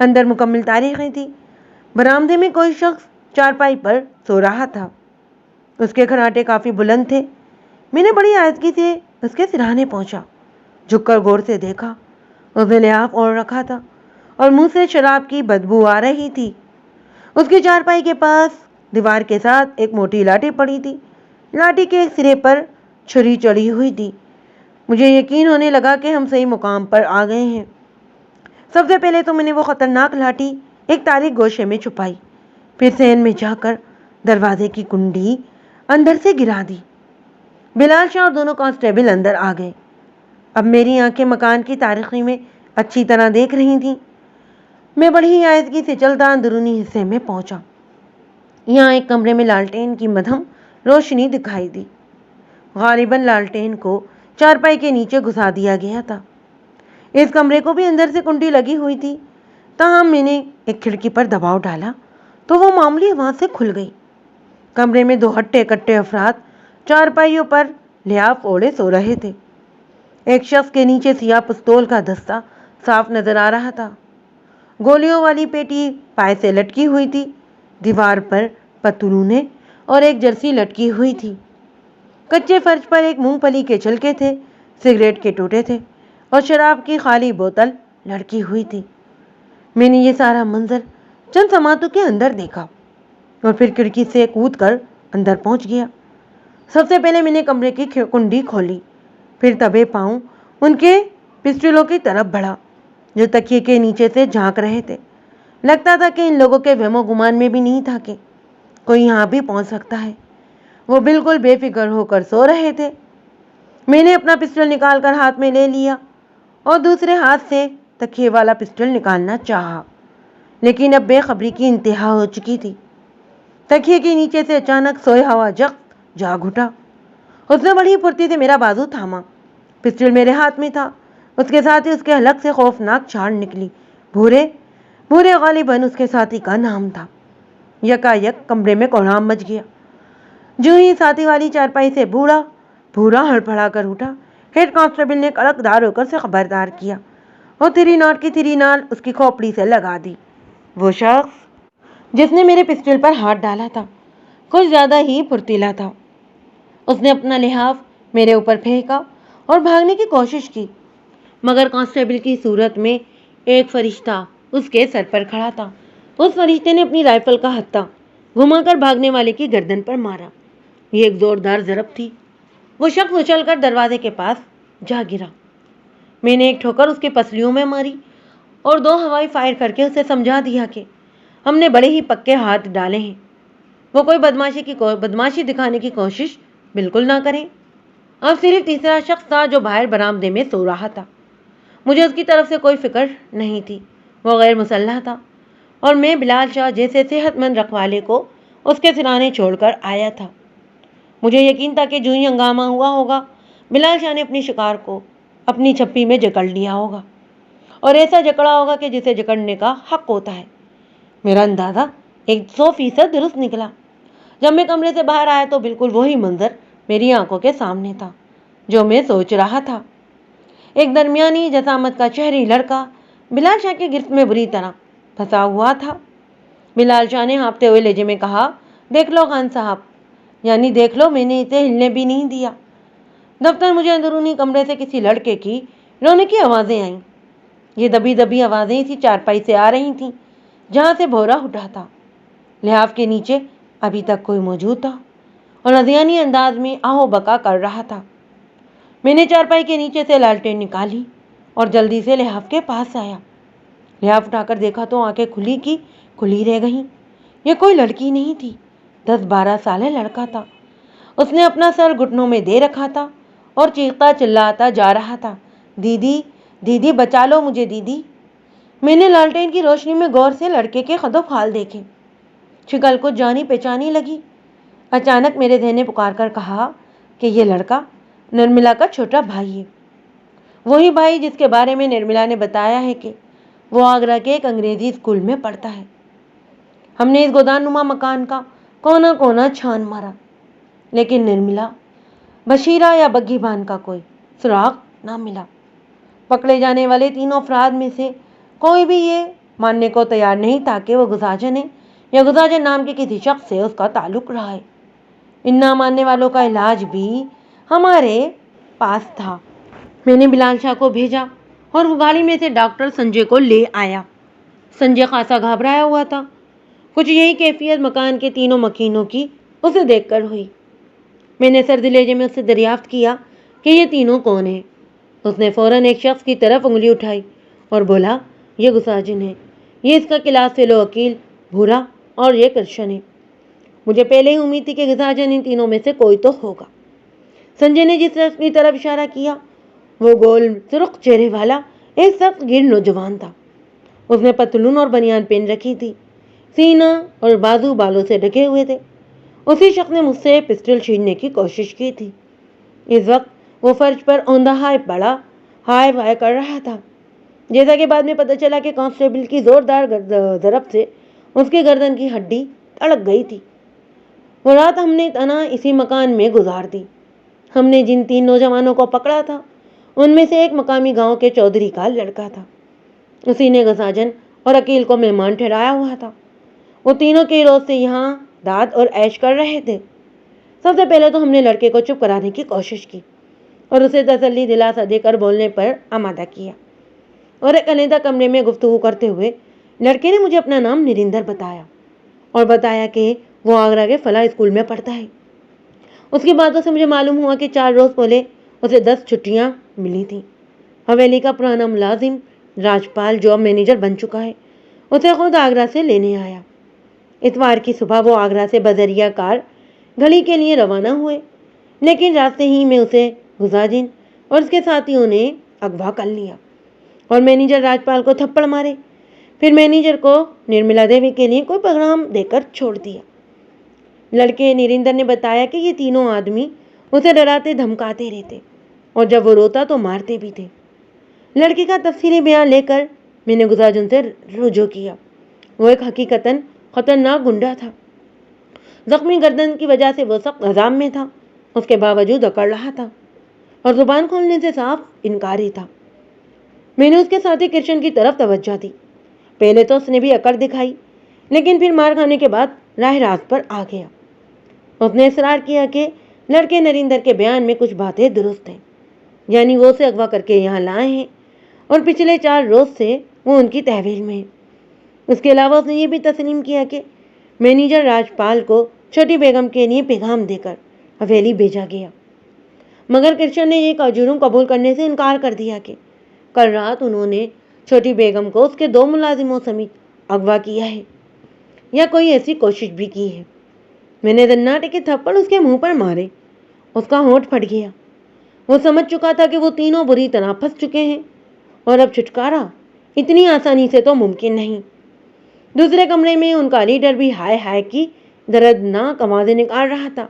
اندر مکمل تاریخیں تھی۔ برآمدے میں کوئی شخص چارپائی پر سو رہا تھا۔ اس کے کھراٹے کافی بلند تھے۔ میں نے بڑی آہستگی سے اس کے سرہانے پہنچا، جھک کر غور سے دیکھا۔ اس نے لحاف اوڑھ رکھا تھا اور منہ سے شراب کی بدبو آ رہی تھی۔ اس کی چارپائی کے پاس دیوار کے ساتھ ایک موٹی لاٹھی پڑی تھی۔ لاٹھی کے ایک سرے پر چھری چڑھی ہوئی تھی۔ مجھے یقین ہونے لگا کہ ہم صحیح مقام پر آ گئے ہیں۔ سب سے پہلے تو میں نے وہ خطرناک لاٹھی ایک تاریک گوشے میں چھپائی، پھر صحن میں جا کر دروازے کی کنڈی اندر سے گرا دی۔ بلال شاہ اور دونوں کانسٹیبل اندر آ گئے۔ اب میری آنکھیں مکان کی تاریخی میں اچھی طرح دیکھ رہی تھیں۔ میں بڑی آہستگی سے چلتا اندرونی حصے میں پہنچا۔ یہاں ایک کمرے میں لالٹین کی مدھم روشنی دکھائی دی۔ غالباً لالٹین کو چارپائی کے نیچے گھسا دیا گیا تھا۔ اس کمرے کو بھی اندر سے کنڈی لگی ہوئی تھی، تاہم میں نے ایک کھڑکی پر دباؤ ڈالا تو وہ معمولی آواز سے کھل گئی۔ کمرے میں دو ہٹے کٹے افراد چارپائیوں پر لحاف اوڑھے سو رہے تھے۔ ایک شخص کے نیچے سیاہ پستول کا دستہ صاف نظر آ رہا تھا۔ گولیوں والی پیٹی پائے سے لٹکی ہوئی تھی۔ دیوار پر پتلونیں اور ایک جرسی لٹکی ہوئی تھی۔ کچے فرش پر ایک مونگ پھلی کے چھلکے تھے، سگریٹ کے ٹوٹے تھے اور شراب کی خالی بوتل لڑکی ہوئی تھی۔ میں نے یہ سارا منظر چند سماعتوں کے اندر دیکھا اور پھر کھڑکی سے کود کر اندر پہنچ گیا۔ سب سے پہلے میں نے کمرے کی کنڈی کھولی، پھر تبے پاؤں ان کے پسٹلوں کی طرف بڑھا جو تکیے کے نیچے سے جھانک رہے تھے۔ لگتا تھا کہ ان لوگوں کے وہم و گمان میں بھی نہیں تھا کہ کوئی یہاں بھی پہنچ سکتا ہے۔ وہ بالکل بے فکر ہو کر سو رہے تھے۔ میں نے اپنا پسٹل نکال کر ہاتھ میں لے لیا اور دوسرے ہاتھ سے تکیے والا پسٹل نکالنا چاہا، لیکن اب بے خبری کی انتہا ہو چکی تھی۔ تکیے کے نیچے سے اچانک سویا ہوا جخت جاگ اٹھا۔ اس نے بڑی پھرتی سے میرا بازو تھاما۔ پسٹل میرے ہاتھ میں تھا، اس کے ساتھ ہی اس کے حلق سے خوفناک چھاڑ نکلی۔ بھورے بھورے غالباً اس کے ساتھی کا نام تھا۔ یکا یک کمرے میں کوہرام مچ گیا۔ جو ہی ساتھی والی چارپائی سے بھورا ہڑبڑا کر اٹھا، ہیڈ کانسٹیبل نے کڑک دار ہو کر اسے خبردار کیا اور 3 ناٹ کی 3 نال اس کی کھوپڑی سے لگا دی۔ وہ شخص جس نے میرے پسٹل پر ہاتھ ڈالا تھا کچھ زیادہ ہی پھرتیلا تھا۔ اس نے اپنا لحاف میرے اوپر پھینکا اور بھاگنے کی کوشش کی، مگر کانسٹیبل کی صورت میں ایک فرشتہ اس کے سر پر کھڑا تھا۔ اس فرشتے نے اپنی رائفل کا ہتھا گھما کر بھاگنے والے کی گردن پر مارا۔ یہ ایک زوردار ضرب تھی۔ وہ شخص اچھل کر دروازے کے پاس جا گرا۔ میں نے ایک ٹھوکر اس کی پسلیوں میں ماری اور 2 ہوائی فائر کر کے اسے سمجھا دیا کہ ہم نے بڑے ہی پکے ہاتھ ڈالے ہیں، وہ کوئی بدماشی دکھانے کی کوشش بالکل نہ کریں۔ اب صرف تیسرا شخص تھا جو باہر برآمدے میں سو رہا تھا۔ مجھے اس کی طرف سے کوئی فکر نہیں تھی۔ وہ غیر مسلح تھا اور میں بلال شاہ جیسے صحت مند رکھوالے کو اس کے سرانے چھوڑ کر آیا تھا۔ مجھے یقین تھا کہ جو ہی ہنگامہ ہوا ہوگا، بلال شاہ نے اپنی شکار کو اپنی چھپی میں جکڑ لیا ہوگا اور ایسا جکڑا ہوگا کہ جسے جکڑنے کا حق ہوتا ہے۔ میرا اندازہ 100% درست نکلا۔ جب میں کمرے سے باہر آیا تو بالکل وہی منظر میری آنکھوں کے سامنے تھا جو میں سوچ رہا تھا۔ ایک درمیانی جسامت کا شہری لڑکا بلال شاہ کی گرفت میں بری طرح پھنسا ہوا تھا۔ بلال شاہ نے ہانپتے ہوئے لہجے میں کہا، دیکھ لو خان صاحب، یعنی دیکھ لو، میں نے اسے ہلنے بھی نہیں دیا۔ دفتر مجھے اندرونی کمرے سے کسی لڑکے کی رونے کی آوازیں آئیں۔ یہ دبی دبی آوازیں اسی چارپائی سے آ رہی تھیں جہاں سے بھورا اٹھا تھا۔ لحاف کے نیچے ابھی تک کوئی موجود تھا اور ادھیانی انداز میں آہو بکا کر رہا تھا۔ میں نے چارپائی کے نیچے سے لالٹین نکالی اور جلدی سے لحاف کے پاس آیا۔ لحاف اٹھا کر دیکھا تو آنکھیں کھلی کی کھلی رہ گئیں۔ یہ کوئی لڑکی نہیں تھی، 10-12 سالہ لڑکا تھا۔ اس نے اپنا سر گھٹنوں میں دے رکھا تھا اور چیختا چلاتا جا رہا تھا، دیدی دیدی بچا لو مجھے دیدی۔ میں نے لالٹین کی روشنی میں غور سے لڑکے کے خد و خال دیکھے۔ شکل کچھ جانی پہچانی لگی۔ اچانک میرے ذہن نے پکار کر کہا کہ یہ لڑکا نرملا کا چھوٹا بھائی ہے، وہی بھائی جس کے بارے میں نرملا نے بتایا ہے کہ وہ آگرہ کے ایک انگریزی اسکول میں پڑھتا ہے۔ ہم نے اس گودان نما مکان کا کونا کونا چھان مارا، لیکن نرملا، بشیرہ یا بگھی بان کا کوئی سراغ نہ ملا۔ پکڑے جانے والے 3 افراد میں سے کوئی بھی یہ ماننے کو تیار نہیں تھا کہ وہ غزاجن ہے یا غزاجن نام کے کسی شخص سے اس کا تعلق رہا ہے۔ ان نہ ماننے والوں کا علاج بھی ہمارے پاس تھا۔ میں نے بلال شاہ کو بھیجا اور وہ گاڑی میں سے ڈاکٹر سنجے کو لے آیا۔ سنجے خاصا گھبرایا ہوا تھا۔ کچھ یہی کیفیت مکان کے تینوں مکینوں کی اسے دیکھ کر ہوئی۔ میں نے سرد لہجے میں اس سے دریافت کیا کہ یہ تینوں کون ہیں۔ اس نے فوراً ایک شخص کی طرف انگلی اٹھائی اور بولا، یہ غزاجن ہے، یہ اس کا کلاس فیلو وکیل بھورا اور یہ کرشن ہے۔ مجھے پہلے ہی امید تھی کہ غزاجن ان تینوں میں سے کوئی تو ہوگا۔ سنجے نے جس شخص کی طرف اشارہ کیا وہ گول سرخ چہرے والا ایک سخت گیر نوجوان تھا۔ اس نے پتلون اور بنیان پہن رکھی تھی، سینہ اور بازو بالوں سے ڈھکے ہوئے تھے۔ اسی شخص نے مجھ سے پسٹل چھیننے کی کوشش کی تھی۔ اس وقت وہ فرش پر اوندھا ہائے بائے کر رہا تھا۔ جیسا کہ بعد میں پتہ چلا کہ کانسٹیبل کی زوردار ضرب سے اس کی گردن کی ہڈی اڑک گئی تھی۔ وہ رات ہم نے تنہا اسی مکان میں گزار دی۔ ہم نے جن 3 نوجوانوں کو پکڑا تھا ان میں سے ایک مقامی گاؤں کے چودھری کا لڑکا تھا۔ اسی نے غزاجن اور عقیل کو مہمان ٹھہرایا ہوا تھا۔ وہ تینوں کے روز سے یہاں داد اور عیش کر رہے تھے۔ سب سے پہلے تو ہم نے لڑکے کو چپ کرانے کی کوشش کی اور اسے تسلی دلاسا دے کر بولنے پر آمادہ کیا، اور ایک علیحدہ کمرے میں گفتگو کرتے ہوئے لڑکے نے مجھے اپنا نام نریندر بتایا اور بتایا کہ وہ آگرہ کے فلاں اسکول میں پڑھتا ہے۔ اس کی باتوں سے مجھے معلوم ہوا کہ 4 روز پہلے اسے 10 چھٹیاں ملی تھیں۔ حویلی کا پرانا ملازم راجپال جو اب مینیجر بن چکا ہے اسے خود آگرہ سے لینے آیا۔ اتوار کی صبح وہ آگرہ سے بذریعہ کار گھڑی کے لیے روانہ ہوئے، لیکن راستے ہی میں اسے غزاجن اور اس کے ساتھیوں نے اغوا کر لیا اور مینیجر راجپال کو تھپڑ مارے۔ پھر مینیجر کو نرملا دیوی کے لیے کوئی پیغام دے کر چھوڑ دیا۔ لڑکے نریندر نے بتایا کہ یہ تینوں آدمی اسے ڈراتے دھمکاتے رہتے اور جب وہ روتا تو مارتے بھی تھے۔ لڑکے کا تفصیلی بیان لے کر میں نے غزاجن سے رجوع کیا۔ وہ ایک حقیقتاً خطرناک گنڈا تھا۔ زخمی گردن کی وجہ سے وہ سخت عذاب میں تھا، اس کے باوجود اکڑ رہا تھا اور زبان کھولنے سے صاف انکاری تھا۔ میں نے اس کے ساتھی کرشن کی طرف توجہ دی۔ پہلے تو اس نے بھی اکڑ دکھائی، لیکن پھر مار کھانے کے بعد راہ راست پر آ گیا۔ اس نے اصرار کیا کہ لڑکے نریندر کے بیان میں کچھ باتیں درست ہیں، یعنی وہ اسے اغوا کر کے یہاں لائے ہیں اور پچھلے 4 روز سے وہ ان کی تحویل میں ہے۔ اس کے علاوہ اس نے یہ بھی تسلیم کیا کہ مینیجر راجپال کو چھوٹی بیگم کے لیے پیغام دے کر حویلی بھیجا گیا، مگر کرشن نے یہ جرم قبول کرنے سے انکار کر دیا کہ کل رات انہوں نے چھوٹی بیگم کو اس کے 2 ملازموں سمیت اغوا کیا ہے یا کوئی ایسی کوشش بھی کی ہے۔ میں نے دناٹے کے تھپڑ اس کے منہ پر مارے۔ اس کا ہونٹ پھٹ گیا۔ وہ سمجھ چکا تھا کہ وہ تینوں بری طرح پھنس چکے ہیں اور اب چھٹکارا اتنی آسانی سے تو ممکن نہیں۔ دوسرے کمرے میں ان کا لیڈر بھی ہائے ہائے کی دردناک آوازیں نکال رہا تھا،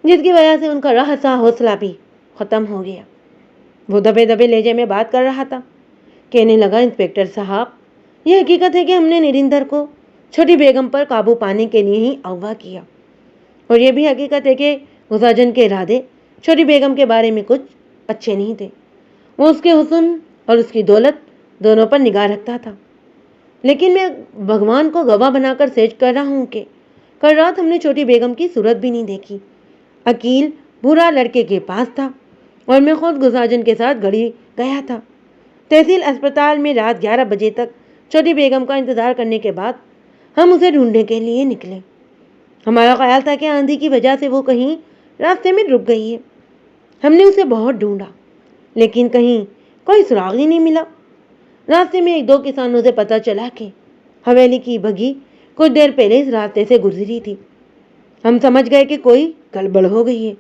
جس کی وجہ سے ان کا رہا حوصلہ بھی ختم ہو گیا۔ وہ دبے دبے لہجے میں بات کر رہا تھا، کہنے لگا، انسپکٹر صاحب، یہ حقیقت ہے کہ ہم نے نریندر کو چھوٹی بیگم پر قابو پانے کے لیے ہی اغوا کیا، اور یہ بھی حقیقت ہے کہ غزاجن کے ارادے چھوٹی بیگم کے بارے میں کچھ اچھے نہیں تھے۔ وہ اس کے حسن اور اس کی دولت دونوں پر نگاہ رکھتا تھا، لیکن میں بھگوان کو گواہ بنا کر سیج کر رہا ہوں کہ کل رات ہم نے چھوٹی بیگم کی صورت بھی نہیں دیکھی۔ عقیل بھورا لڑکے کے پاس تھا اور میں خود غزاجن کے ساتھ گھڑی گیا تھا۔ تحصیل اسپتال میں رات 11 بجے تک چھوٹی بیگم کا انتظار کرنے کے بعد ہم اسے ڈھونڈنے کے لیے نکلے۔ ہمارا خیال تھا کہ آندھی کی وجہ سے وہ کہیں راستے میں رک گئی ہے۔ ہم نے اسے بہت ڈھونڈا، لیکن کہیں کوئی سراغ ہی نہیں ملا۔ راستے میں 1-2 کسانوں سے پتہ چلا کہ حویلی کی بگھی کچھ دیر پہلے اس راستے سے گزری تھی۔ ہم سمجھ گئے کہ کوئی گڑبڑ ہو گئی ہے،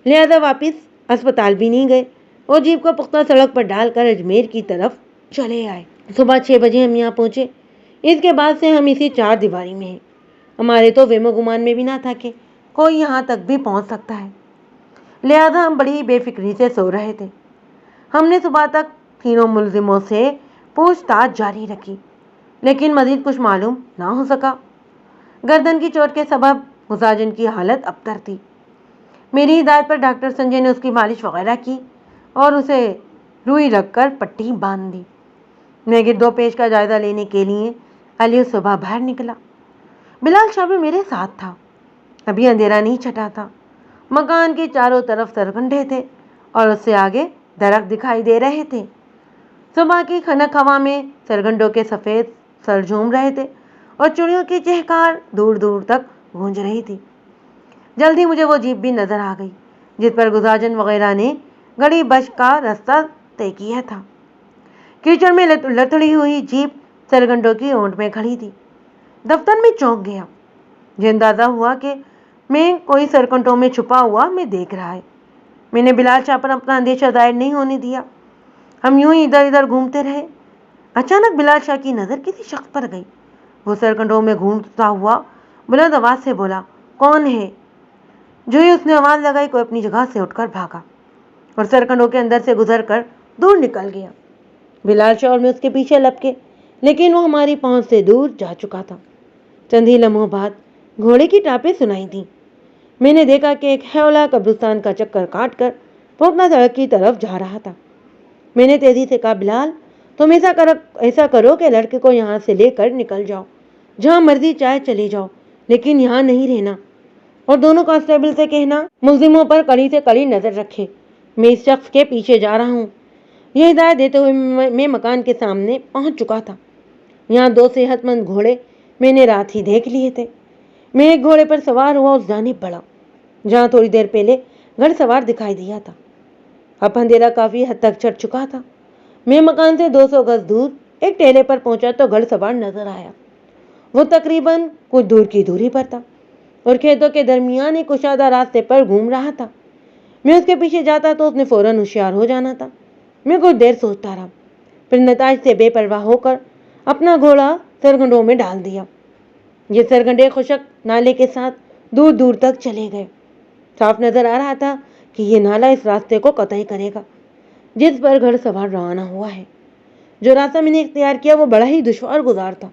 لہذا واپس اسپتال بھی نہیں گئے اور جیپ کو پختہ سڑک پر ڈال کر اجمیر کی طرف چلے آئے۔ صبح 6 بجے ہم یہاں پہنچے۔ اس کے بعد سے ہم اسی 4 دیواری میں ہیں۔ ہمارے تو وہم و گمان میں بھی نہ تھا کہ کوئی یہاں تک بھی پہنچ سکتا ہے، لہذا ہم بڑی بے فکری سے سو رہے تھے۔ ہم نے صبح تک تینوں ملزموں سے پوچھ تاچھ جاری رکھی، لیکن مزید کچھ معلوم نہ ہو سکا۔ گردن کی چوٹ کے سبب غزاجن کی حالت ابتر تھی۔ میری ہدایت پر ڈاکٹر سنجے نے اس کی مالش وغیرہ کی اور اسے روئی رکھ کر پٹی باندھ دی۔ میں گرد و پیش کا جائزہ لینے کے لیے علی صبح باہر نکلا۔ بلال شاہ بھی میرے ساتھ تھا۔ ابھی اندھیرا نہیں چھٹا تھا۔ مکان کے چاروں طرف سرگنڈے تھے اور اس سے آگے درخت دکھائی دے رہے تھے۔ صبح کی خنک ہوا میں سرگنڈوں کے سفید سر جھوم رہے تھے اور چڑیوں کی چہکار دور دور تک گونج رہی تھی۔ جلدی مجھے وہ جیپ بھی نظر آ گئی جس پر گزاجن وغیرہ نے گڑی بش کا رستہ طے کیا تھا۔ کیچڑ میں لتڑی ہوئی جیپ سرگنڈوں کی اونٹ میں کھڑی تھی۔ دفتر میں چونک گیا۔ یہ اندازہ ہوا کہ میں کوئی سرکنڈوں میں چھپا ہوا میں دیکھ رہا ہے۔ میں نے بلال شاہ پر اپنا اندیشہ ظاہر نہیں ہونے دیا۔ ہم یوں ہی ادھر ادھر گھومتے رہے۔ اچانک بلال شاہ کی نظر کسی شخص پر گئی۔ وہ سرکنڈوں میں گھومتا ہوا بلند آواز سے بولا، کون ہے؟ جو ہی اس نے آواز لگائی کوئی اپنی جگہ سے اٹھ کر بھاگا اور سرکنڈوں کے اندر سے گزر کر دور نکل گیا۔ بلال شاہ اور میں اس کے پیچھے لپکے، لیکن وہ ہماری پہنچ سے دور جا چکا تھا۔ چند ہی لمحوں بعد گھوڑے کی ٹاپیں سنائی دیں۔ میں نے دیکھا کہ ایک ہیولا قبرستان کا چکر کاٹ کر پھونکنا سڑک کی طرف جا رہا تھا۔ میں نے تیزی سے کہا، بلال تم ایسا کرو کہ لڑکے کو یہاں سے لے کر نکل جاؤ، جہاں مرضی چاہے چلی جاؤ، لیکن یہاں نہیں رہنا۔ اور دونوں کانسٹیبل سے کہنا ملزموں پر کڑی سے کڑی نظر رکھے۔ میں اس شخص کے پیچھے جا رہا ہوں۔ یہ ہدایت دیتے ہوئے میں مکان کے سامنے پہنچ چکا تھا۔ یہاں 2 صحت مند گھوڑے میں نے رات ہی دیکھ لیے تھے۔ میں ایک گھوڑے پر سوار ہوا اس جانب بڑھا جہاں تھوڑی دیر پہلے گھڑ سوار دکھائی دیا تھا۔ اب اندھیرا کافی حد تک چھٹ چکا تھا۔ میں مکان سے 200 گز دور ایک ٹیلے پر پہنچا تو گھڑ سوار نظر آیا۔ وہ تقریباً کچھ دور کی دوری پر تھا اور کھیتوں کے درمیان ایک کشادہ راستے پر گھوم رہا تھا۔ میں اس کے پیچھے جاتا تو اس نے فوراً ہوشیار ہو جانا تھا۔ میں کچھ دیر سوچتا رہا، پھر نتائج سے بے پرواہ ہو کر اپنا گھوڑا سرگنڈوں میں ڈال دیا۔ یہ سرگنڈے خشک نالے کے ساتھ دور دور تک چلے گئے۔ صاف نظر آ رہا تھا کہ یہ نالا اس راستے کو قطعی کرے گا جس پر گھڑ سوار روانہ ہوا ہے۔ جو راستہ میں نے اختیار کیا وہ بڑا ہی دشوار گزار تھا۔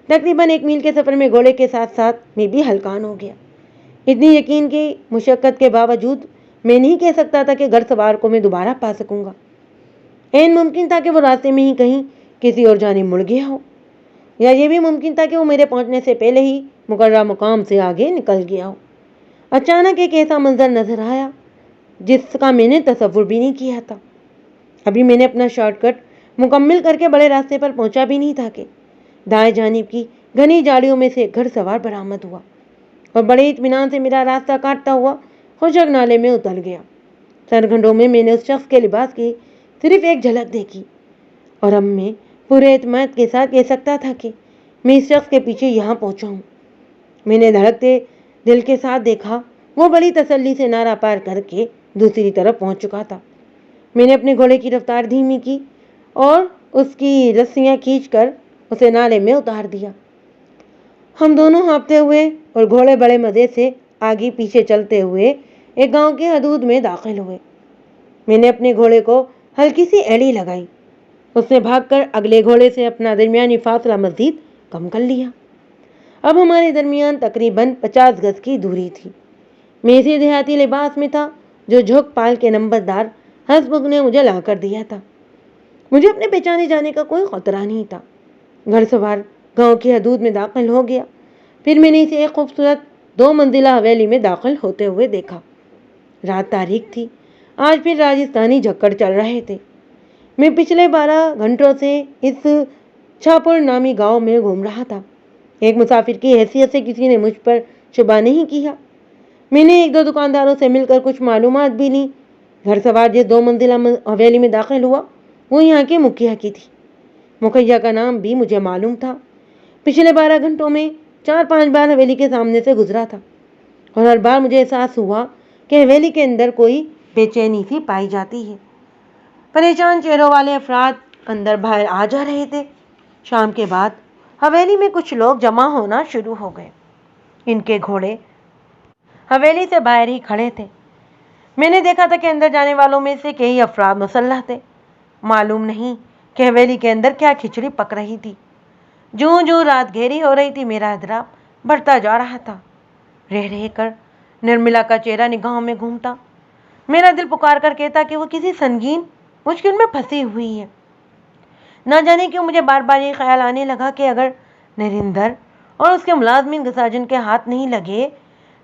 تقریباً 1 میل کے سفر میں گھوڑے کے ساتھ ساتھ میں بھی ہلکان ہو گیا۔ اتنی یقین کی مشقت کے باوجود میں نہیں کہہ سکتا تھا کہ گھڑ سوار کو میں دوبارہ پا سکوں گا۔ عین ممکن تھا کہ وہ راستے میں ہی کہیں کسی اور جانب مڑ گیا ہو، یا یہ بھی ممکن تھا کہ وہ میرے پہنچنے سے پہلے ہی مقررہ مقام سے آگے نکل گیا ہو۔ اچانک ایک ایسا منظر نظر آیا جس کا میں نے تصور بھی نہیں کیا تھا۔ ابھی میں نے اپنا شارٹ کٹ مکمل کر کے بڑے راستے پر پہنچا بھی نہیں تھا کہ دائیں جانب کی گھنی جھاڑیوں میں سے گھڑ سوار برآمد ہوا اور بڑے اطمینان سے میرا راستہ کاٹتا ہوا خشک نالے میں اتر گیا۔ سرگنڈوں میں میں نے اس شخص کے لباس کی صرف ایک جھلک دیکھی اور اب میں پورے اعتماد کے ساتھ کہہ سکتا تھا کہ میں اس شخص کے پیچھے یہاں پہنچا ہوں۔ میں نے دھڑکتے دل کے ساتھ دیکھا وہ بڑی تسلی سے نعرہ پار کر کے دوسری طرف پہنچ چکا تھا۔ میں نے اپنے گھوڑے کی رفتار دھیمی کی اور اس کی رسیاں کھینچ کر اسے نالے میں اتار دیا۔ ہم دونوں ہانپتے ہوئے اور گھوڑے بڑے مزے سے آگے پیچھے چلتے ہوئے ایک گاؤں کے حدود میں داخل ہوئے۔ میں نے اپنے گھوڑے کو ہلکی سی ایڑی لگائی۔ اس نے بھاگ کر اگلے گھوڑے سے اپنا درمیانی فاصلہ مزید کم کر لیا۔ اب ہمارے درمیان تقریباً 50 گز کی دوری تھی۔ میں اسی دیہاتی لباس میں تھا جو جھوک پال کے نمبردار ہنسمکھ نے مجھے لا کر دیا تھا۔ مجھے اپنے پہچانے جانے کا کوئی خطرہ نہیں تھا۔ گھڑ سوار گاؤں کی حدود میں داخل ہو گیا۔ پھر میں نے اسے ایک خوبصورت 2 منزلہ حویلی میں داخل ہوتے ہوئے دیکھا۔ رات تاریک تھی۔ آج پھر راجستھانی جھکڑ چل رہے تھے۔ میں پچھلے 12 گھنٹوں سے اس چھاپڑ نامی گاؤں میں گھوم رہا تھا۔ ایک مسافر کی حیثیت سے کسی نے مجھ پر شبہ نہیں کیا۔ میں نے 1-2 دکانداروں سے مل کر کچھ معلومات بھی لیں۔ گھڑ سوار جس 2 منزلہ حویلی میں داخل ہوا وہ یہاں کے مکھیا کی تھی۔ مکھیا کا نام بھی مجھے معلوم تھا۔ پچھلے 12 گھنٹوں میں 4-5 بار حویلی کے سامنے سے گزرا تھا اور ہر بار مجھے احساس ہوا کہ حویلی کے اندر کوئی بے چینی سی پائی جاتی ہے۔ پریشان چہروں والے افراد اندر باہر آ جا رہے تھے۔ شام کے بعد حویلی میں کچھ لوگ جمع ہونا شروع ہو گئے۔ ان کے گھوڑے حویلی سے باہر ہی کھڑے تھے۔ میں نے دیکھا تھا کہ اندر جانے والوں میں سے کئی افراد مسلح تھے۔ معلوم نہیں کہ حویلی کے اندر کیا کھچڑی پک رہی تھی۔ جوں جوں رات گہری ہو رہی تھی میرا اضطراب بڑھتا جا رہا تھا۔ رہ رہ کر نرملا کا چہرہ نگاہوں میں گھومتا۔ میرا دل پکار کر کہتا کہ وہ کسی سنگین مشکل میں پھنسی ہوئی ہے۔ نہ جانے کیوں مجھے بار بار یہ خیال آنے لگا کہ اگر نریندر اور اس کے ملازمین غساجن کے ہاتھ نہیں لگے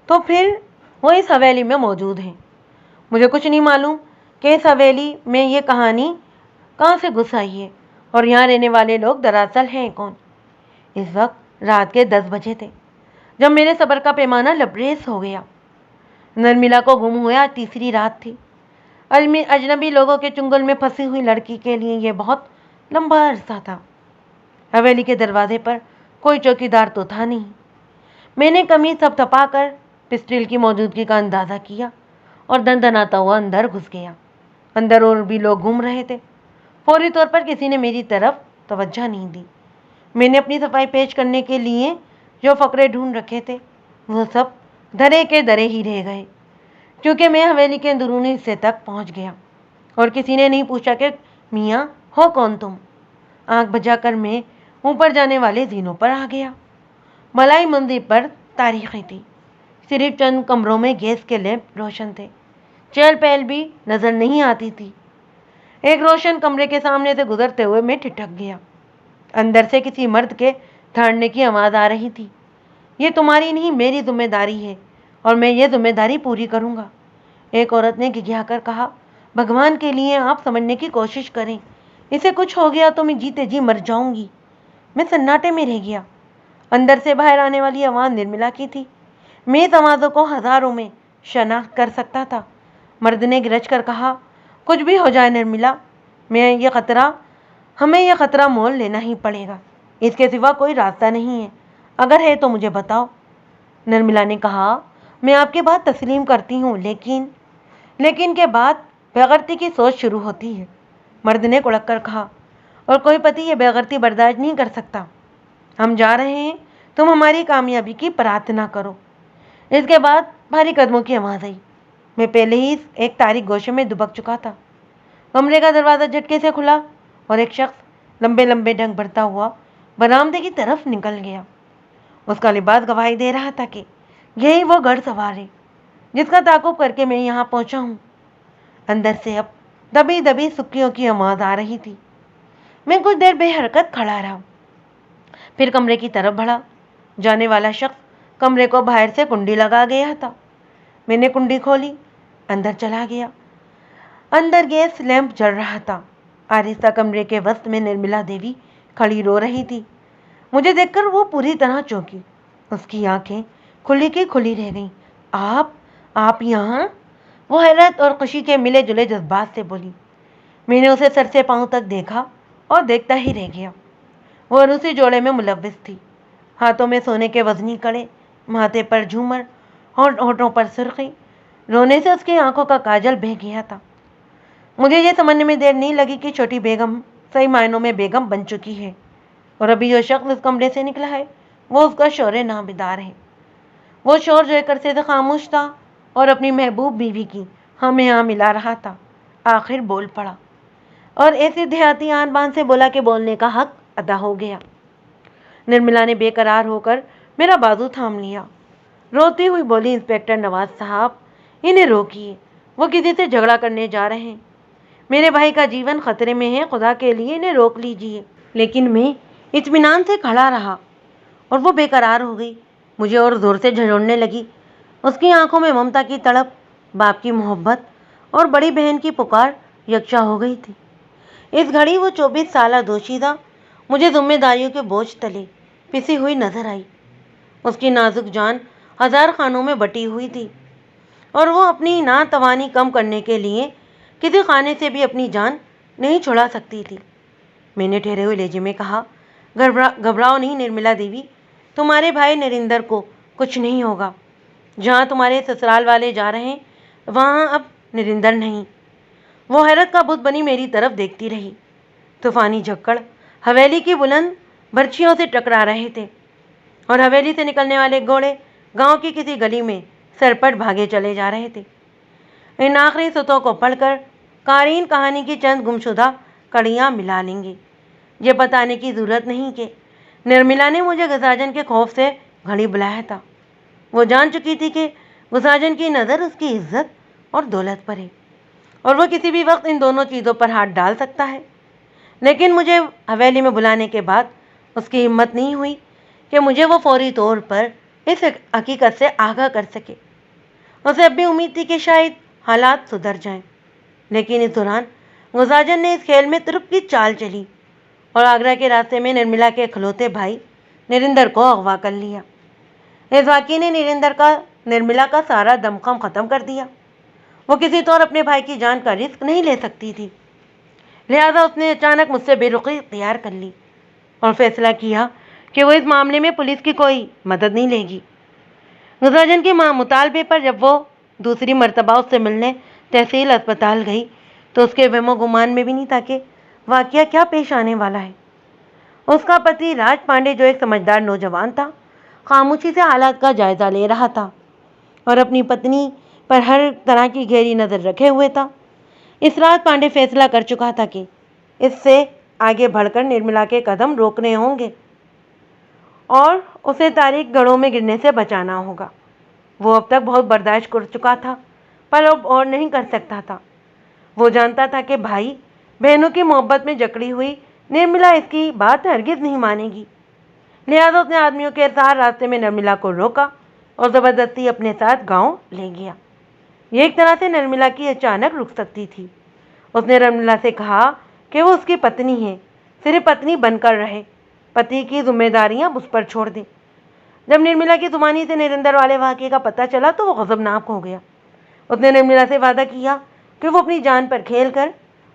تو پھر وہ اس حویلی میں موجود ہیں۔ مجھے کچھ نہیں معلوم کہ اس حویلی میں یہ کہانی کہاں سے گھس آئی ہے اور یہاں رہنے والے لوگ دراصل ہیں کون۔ اس وقت رات کے 10 بجے تھے جب میرے صبر کا پیمانہ لبریز ہو گیا۔ نرملا کو گم ہوا تیسری رات تھی۔ اجنبی لوگوں کے چنگل میں پھنسی ہوئی لڑکی کے لیے یہ بہت لمبا عرصہ تھا۔ حویلی کے دروازے پر کوئی چوکیدار تو تھا نہیں۔ میں نے قمیص تھپتھپا کر پسٹل کی موجودگی کا اندازہ کیا اور دندناتا ہوا اندر گھس گیا۔ اندر اور بھی لوگ گھوم رہے تھے۔ فوری طور پر کسی نے میری طرف توجہ نہیں دی۔ میں نے اپنی صفائی پیش کرنے کے لیے جو فقرے ڈھونڈ رکھے تھے وہ سب دھرے کے دھرے ہی رہ گئے، کیونکہ میں حویلی کے اندرونی حصے تک پہنچ گیا اور کسی نے نہیں پوچھا کہ میاں ہو کون تم۔ آنکھ بجا کر میں اوپر جانے والے زینوں پر آ گیا۔ بلائی منزل پر تاریخی تھی۔ صرف چند کمروں میں گیس کے لیمپ روشن تھے۔ چہل پہل بھی نظر نہیں آتی تھی۔ ایک روشن کمرے کے سامنے سے گزرتے ہوئے میں ٹھٹک گیا۔ اندر سے کسی مرد کے دھاڑنے کی آواز آ رہی تھی۔ یہ تمہاری نہیں میری ذمہ داری ہے اور میں یہ ذمہ داری پوری کروں گا، ایک عورت نے گھگھیا کر کہا۔ بھگوان کے لیے آپ سمجھنے کی کوشش کریں، اسے کچھ ہو گیا تو میں جیتے جی مر جاؤں گی۔ میں سناٹے میں رہ گیا۔ اندر سے باہر آنے والی آواز نرملا کی تھی۔ میں اس آوازوں کو ہزاروں میں شناخت کر سکتا تھا۔ مرد نے گرج کر کہا، کچھ بھی ہو جائے نرملا، ہمیں یہ خطرہ مول لینا ہی پڑے گا۔ اس کے سوا کوئی راستہ نہیں ہے، اگر ہے تو مجھے بتاؤ۔ نرملا نے کہا، میں آپ کی بات تسلیم کرتی ہوں لیکن کے بعد بےغرضی کی سوچ شروع ہوتی ہے۔ مرد نے کڑک کر کہا، اور کوئی پتی یہ بےغرضی برداشت نہیں کر سکتا۔ ہم جا رہے ہیں، تم ہماری کامیابی کی پرارتھنا کرو۔ اس کے بعد بھاری قدموں کی آواز آئی۔ میں پہلے ہی ایک تاریک گوشے میں دبک چکا تھا۔ کمرے کا دروازہ جھٹکے سے کھلا اور ایک شخص لمبے لمبے ڈنگ بھرتا ہوا برآمدے کی طرف نکل گیا۔ اس کا لباس گواہی دے رہا تھا کہ یہی وہ گھڑ سوار ہے جس کا تعاقب کر کے میں یہاں پہنچا ہوں۔ اندر سے اب دبی دبی سکیوں کی آواز آ رہی تھی۔ میں کچھ دیر بے حرکت کھڑا رہا، پھر کمرے کی طرف بڑھا۔ جانے والا شخص کمرے کو باہر سے کنڈی لگا گیا تھا۔ میں نے کنڈی کھولی، اندر چلا گیا۔ اندر گیس لیمپ جل رہا تھا۔ آہستہ کمرے کے وسط میں نرملا دیوی کھڑی رو رہی تھی۔ مجھے دیکھ کر وہ پوری طرح چونکی۔ اس کی آنکھیں کھلی کی کھلی رہ گئیں۔ آپ یہاں؟ وہ حیرت اور خوشی کے ملے جلے جذبات سے بولی۔ میں نے اسے سر سے پاؤں تک دیکھا اور دیکھتا ہی رہ گیا۔ وہ عروسی جوڑے میں ملوث تھی، ہاتھوں میں سونے کے وزنی کڑے، ماتھے پر جھومر، ہونٹوں پر سرخی۔ رونے سے اس کی آنکھوں کا کاجل بہہ گیا تھا۔ مجھے یہ سمجھنے میں دیر نہیں لگی کہ چھوٹی بیگم صحیح معنوں میں بیگم بن چکی ہے اور ابھی جو شخص اس کمرے سے نکلا ہے وہ اس کا شور نابدار ہے۔ وہ شور جو ایک عرصے سے خاموش تھا اور اپنی محبوب بیوی کی ہمیں ہاں ملا رہا تھا، آخر بول پڑا اور ایسی دیہاتی آن بان سے بولا کہ بولنے کا حق ادا ہو گیا۔ نرملا نے بے قرار ہو کر میرا بازو تھام لیا۔ روتی ہوئی بولی، انسپکٹر نواز صاحب، انہیں روکیے، وہ کسی سے جھگڑا کرنے جا رہے ہیں۔ میرے بھائی کا جیون خطرے میں ہے، خدا کے لیے انہیں روک لیجیے۔ لیکن میں اطمینان سے کھڑا رہا اور وہ بے قرار ہو گئی۔ مجھے اور زور سے جھنجھوڑنے لگی۔ اس کی آنکھوں میں ممتا کی تڑپ، باپ کی محبت اور بڑی بہن کی پکار یکجا ہو گئی تھی۔ اس گھڑی وہ 24 سالہ دوشیزہ مجھے ذمہ داریوں کے بوجھ تلے پسی ہوئی نظر آئی۔ اس کی نازک جان ہزار خانوں میں بٹی ہوئی تھی اور وہ اپنی ناتوانی کم کرنے کے لیے کسی خانے سے بھی اپنی جان نہیں چھڑا سکتی تھی۔ میں نے ٹھہرے ہوئے لہجے میں کہا، گھبراؤ نہیں نرملا دیوی، تمہارے بھائی نریندر کو کچھ نہیں ہوگا۔ جہاں تمہارے سسرال والے جا رہے ہیں وہاں اب نریندر نہیں۔ وہ حیرت کا بت بنی میری طرف دیکھتی رہی۔ طوفانی جھکڑ حویلی کی بلند برچھیوں سے ٹکرا رہے تھے اور حویلی سے نکلنے والے گھوڑے گاؤں کی کسی گلی میں سرپٹ بھاگے چلے جا رہے تھے۔ ان آخری سطروں کو پڑھ کر قارئین کہانی کی چند گمشدہ کڑیاں ملا لیں گے۔ یہ بتانے کی ضرورت نہیں کہ نرملا نے مجھے غساجن کے خوف سے گھڑی بلایا تھا۔ وہ جان چکی تھی کہ غساجن کی نظر اس کی عزت اور دولت پر ہے اور وہ کسی بھی وقت ان دونوں چیزوں پر ہاتھ ڈال سکتا ہے۔ لیکن مجھے حویلی میں بلانے کے بعد اس کی ہمت نہیں ہوئی کہ مجھے وہ فوری طور پر اس حقیقت سے آگاہ کر سکے۔ اسے اب بھی امید تھی کہ شاید حالات سدھر جائیں، لیکن اس دوران غزاجن نے اس کھیل میں ترک کی چال چلی اور آگرہ کے راستے میں نرملا کے اکلوتے بھائی نریندر کو اغوا کر لیا۔ اس واقعے نے نرملا کا سارا دمخم ختم کر دیا۔ وہ کسی طور اپنے بھائی کی جان کا رسک نہیں لے سکتی تھی، لہذا اس نے اچانک مجھ سے بے رخی اختیار کر لی اور فیصلہ کیا کہ وہ اس معاملے میں پولیس کی کوئی مدد نہیں لے گی۔ غزاجن کے مطالبے پر جب وہ دوسری مرتبہ اس سے ملنے تحصیل اسپتال گئی تو اس کے وہم و گمان میں بھی نہیں تھا کہ واقعہ کیا پیش آنے والا ہے۔ اس کا پتی راج پانڈے، جو ایک سمجھدار نوجوان تھا، خاموشی سے حالات کا جائزہ لے رہا تھا اور اپنی پتنی پر ہر طرح کی گہری نظر رکھے ہوئے تھا۔ اس رات پانڈے فیصلہ کر چکا تھا کہ اس سے آگے بڑھ کر نرملا کے قدم روکنے ہوں گے اور اسے تاریک گڑھوں میں گرنے سے بچانا ہوگا۔ وہ اب تک بہت برداشت کر چکا تھا، پر اب اور نہیں کر سکتا تھا۔ وہ جانتا تھا کہ بھائی بہنوں کی محبت میں جکڑی ہوئی نرملا اس کی بات ہرگز نہیں مانے گی، لہذا اس نے آدمیوں کے ساتھ راستے میں نرملا کو روکا اور زبردستی اپنے ساتھ گاؤں لے گیا۔ یہ ایک طرح سے نرملا کی اچانک رخصتی تھی۔ اس نے نرملا سے کہا کہ وہ اس کی پتنی ہے، صرف پتنی بن کر رہے، پتی کی ذمہ داریاں اس پر چھوڑ دے۔ جب نرملا کی زبانی سے نریندر والے واقعے کا پتہ چلا تو وہ غضبناک ہو گیا۔ اس نے نرملا سے وعدہ کیا کہ وہ اپنی جان پر کھیل کر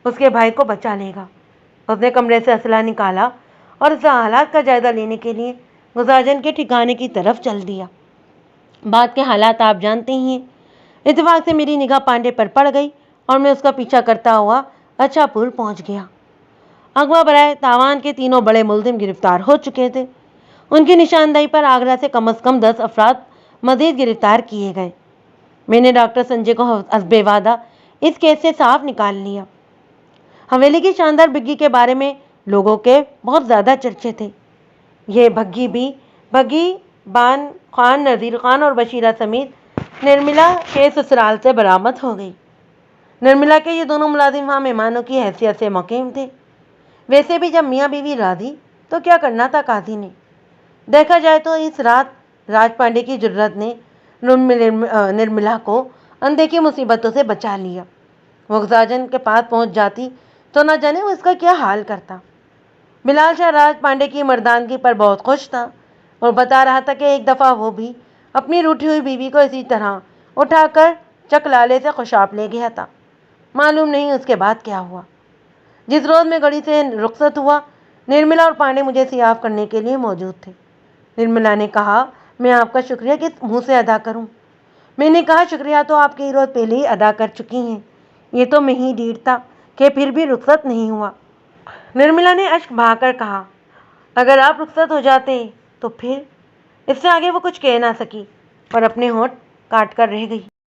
اس کے بھائی کو بچا لے گا۔ اس نے کمرے سے اسلحہ نکالا اور اسے حالات کا جائزہ لینے کے لیے غزاجن کے ٹھکانے کی طرف چل دیا۔ بات کے حالات آپ جانتے ہی ہیں۔ اتفاق سے میری نگاہ پانڈے پر پڑ گئی اور میں اس کا پیچھا کرتا ہوا اچھا پور پہنچ گیا۔ اغوا برائے تاوان کے تینوں بڑے ملزم گرفتار ہو چکے تھے۔ ان کی نشاندہی پر آگرہ سے کم از کم 10 افراد مزید گرفتار کیے گئے۔ میں نے ڈاکٹر سنجے کو حسب وعدہ اس کیس سے صاف نکال لیا۔ حویلی کی شاندار بگھی کے بارے میں لوگوں کے بہت زیادہ چرچے تھے۔ یہ بگھی بان خان، نذیر خان اور بشیرہ سمیت نرملا کے سسرال سے برآمد ہو گئی۔ نرملا کے یہ دونوں ملازم وہاں مہمانوں کی حیثیت سے مقیم تھے۔ ویسے بھی جب میاں بیوی راضی تو کیا کرنا تھا قاضی نے؟ دیکھا جائے تو اس رات راج پانڈے کی جرات نے نرملا کو اندیکھی مصیبتوں سے بچا لیا۔ وہ غزاجن کے پاس پہنچ جاتی تو نہ جانے وہ اس کا کیا حال کرتا۔ بلال شاہ راج پانڈے کی مردانگی پر بہت خوش تھا اور بتا رہا تھا کہ ایک دفعہ وہ بھی اپنی روٹھی ہوئی بیوی کو اسی طرح اٹھا کر چکلالے سے خوشاب لے گیا تھا۔ معلوم نہیں اس کے بعد کیا ہوا۔ جس روز میں گڑی سے رخصت ہوا، نرملا اور پانڈے مجھے سیاف کرنے کے لیے موجود تھے۔ نرملا نے کہا، میں آپ کا شکریہ کس منہ سے ادا کروں؟ میں نے کہا، شکریہ تو آپ کئی روز پہلے ہی ادا کر چکی ہیں، یہ تو میں ہی ڈیڑھ تھا کہ پھر بھی رخصت نہیں ہوا۔ نرملا نے اشک بہا کر کہا، اگر آپ رخصت ہو جاتے تو پھر؟ اس سے آگے وہ کچھ کہہ نہ سکی اور اپنے ہونٹ کاٹ کر رہ گئی۔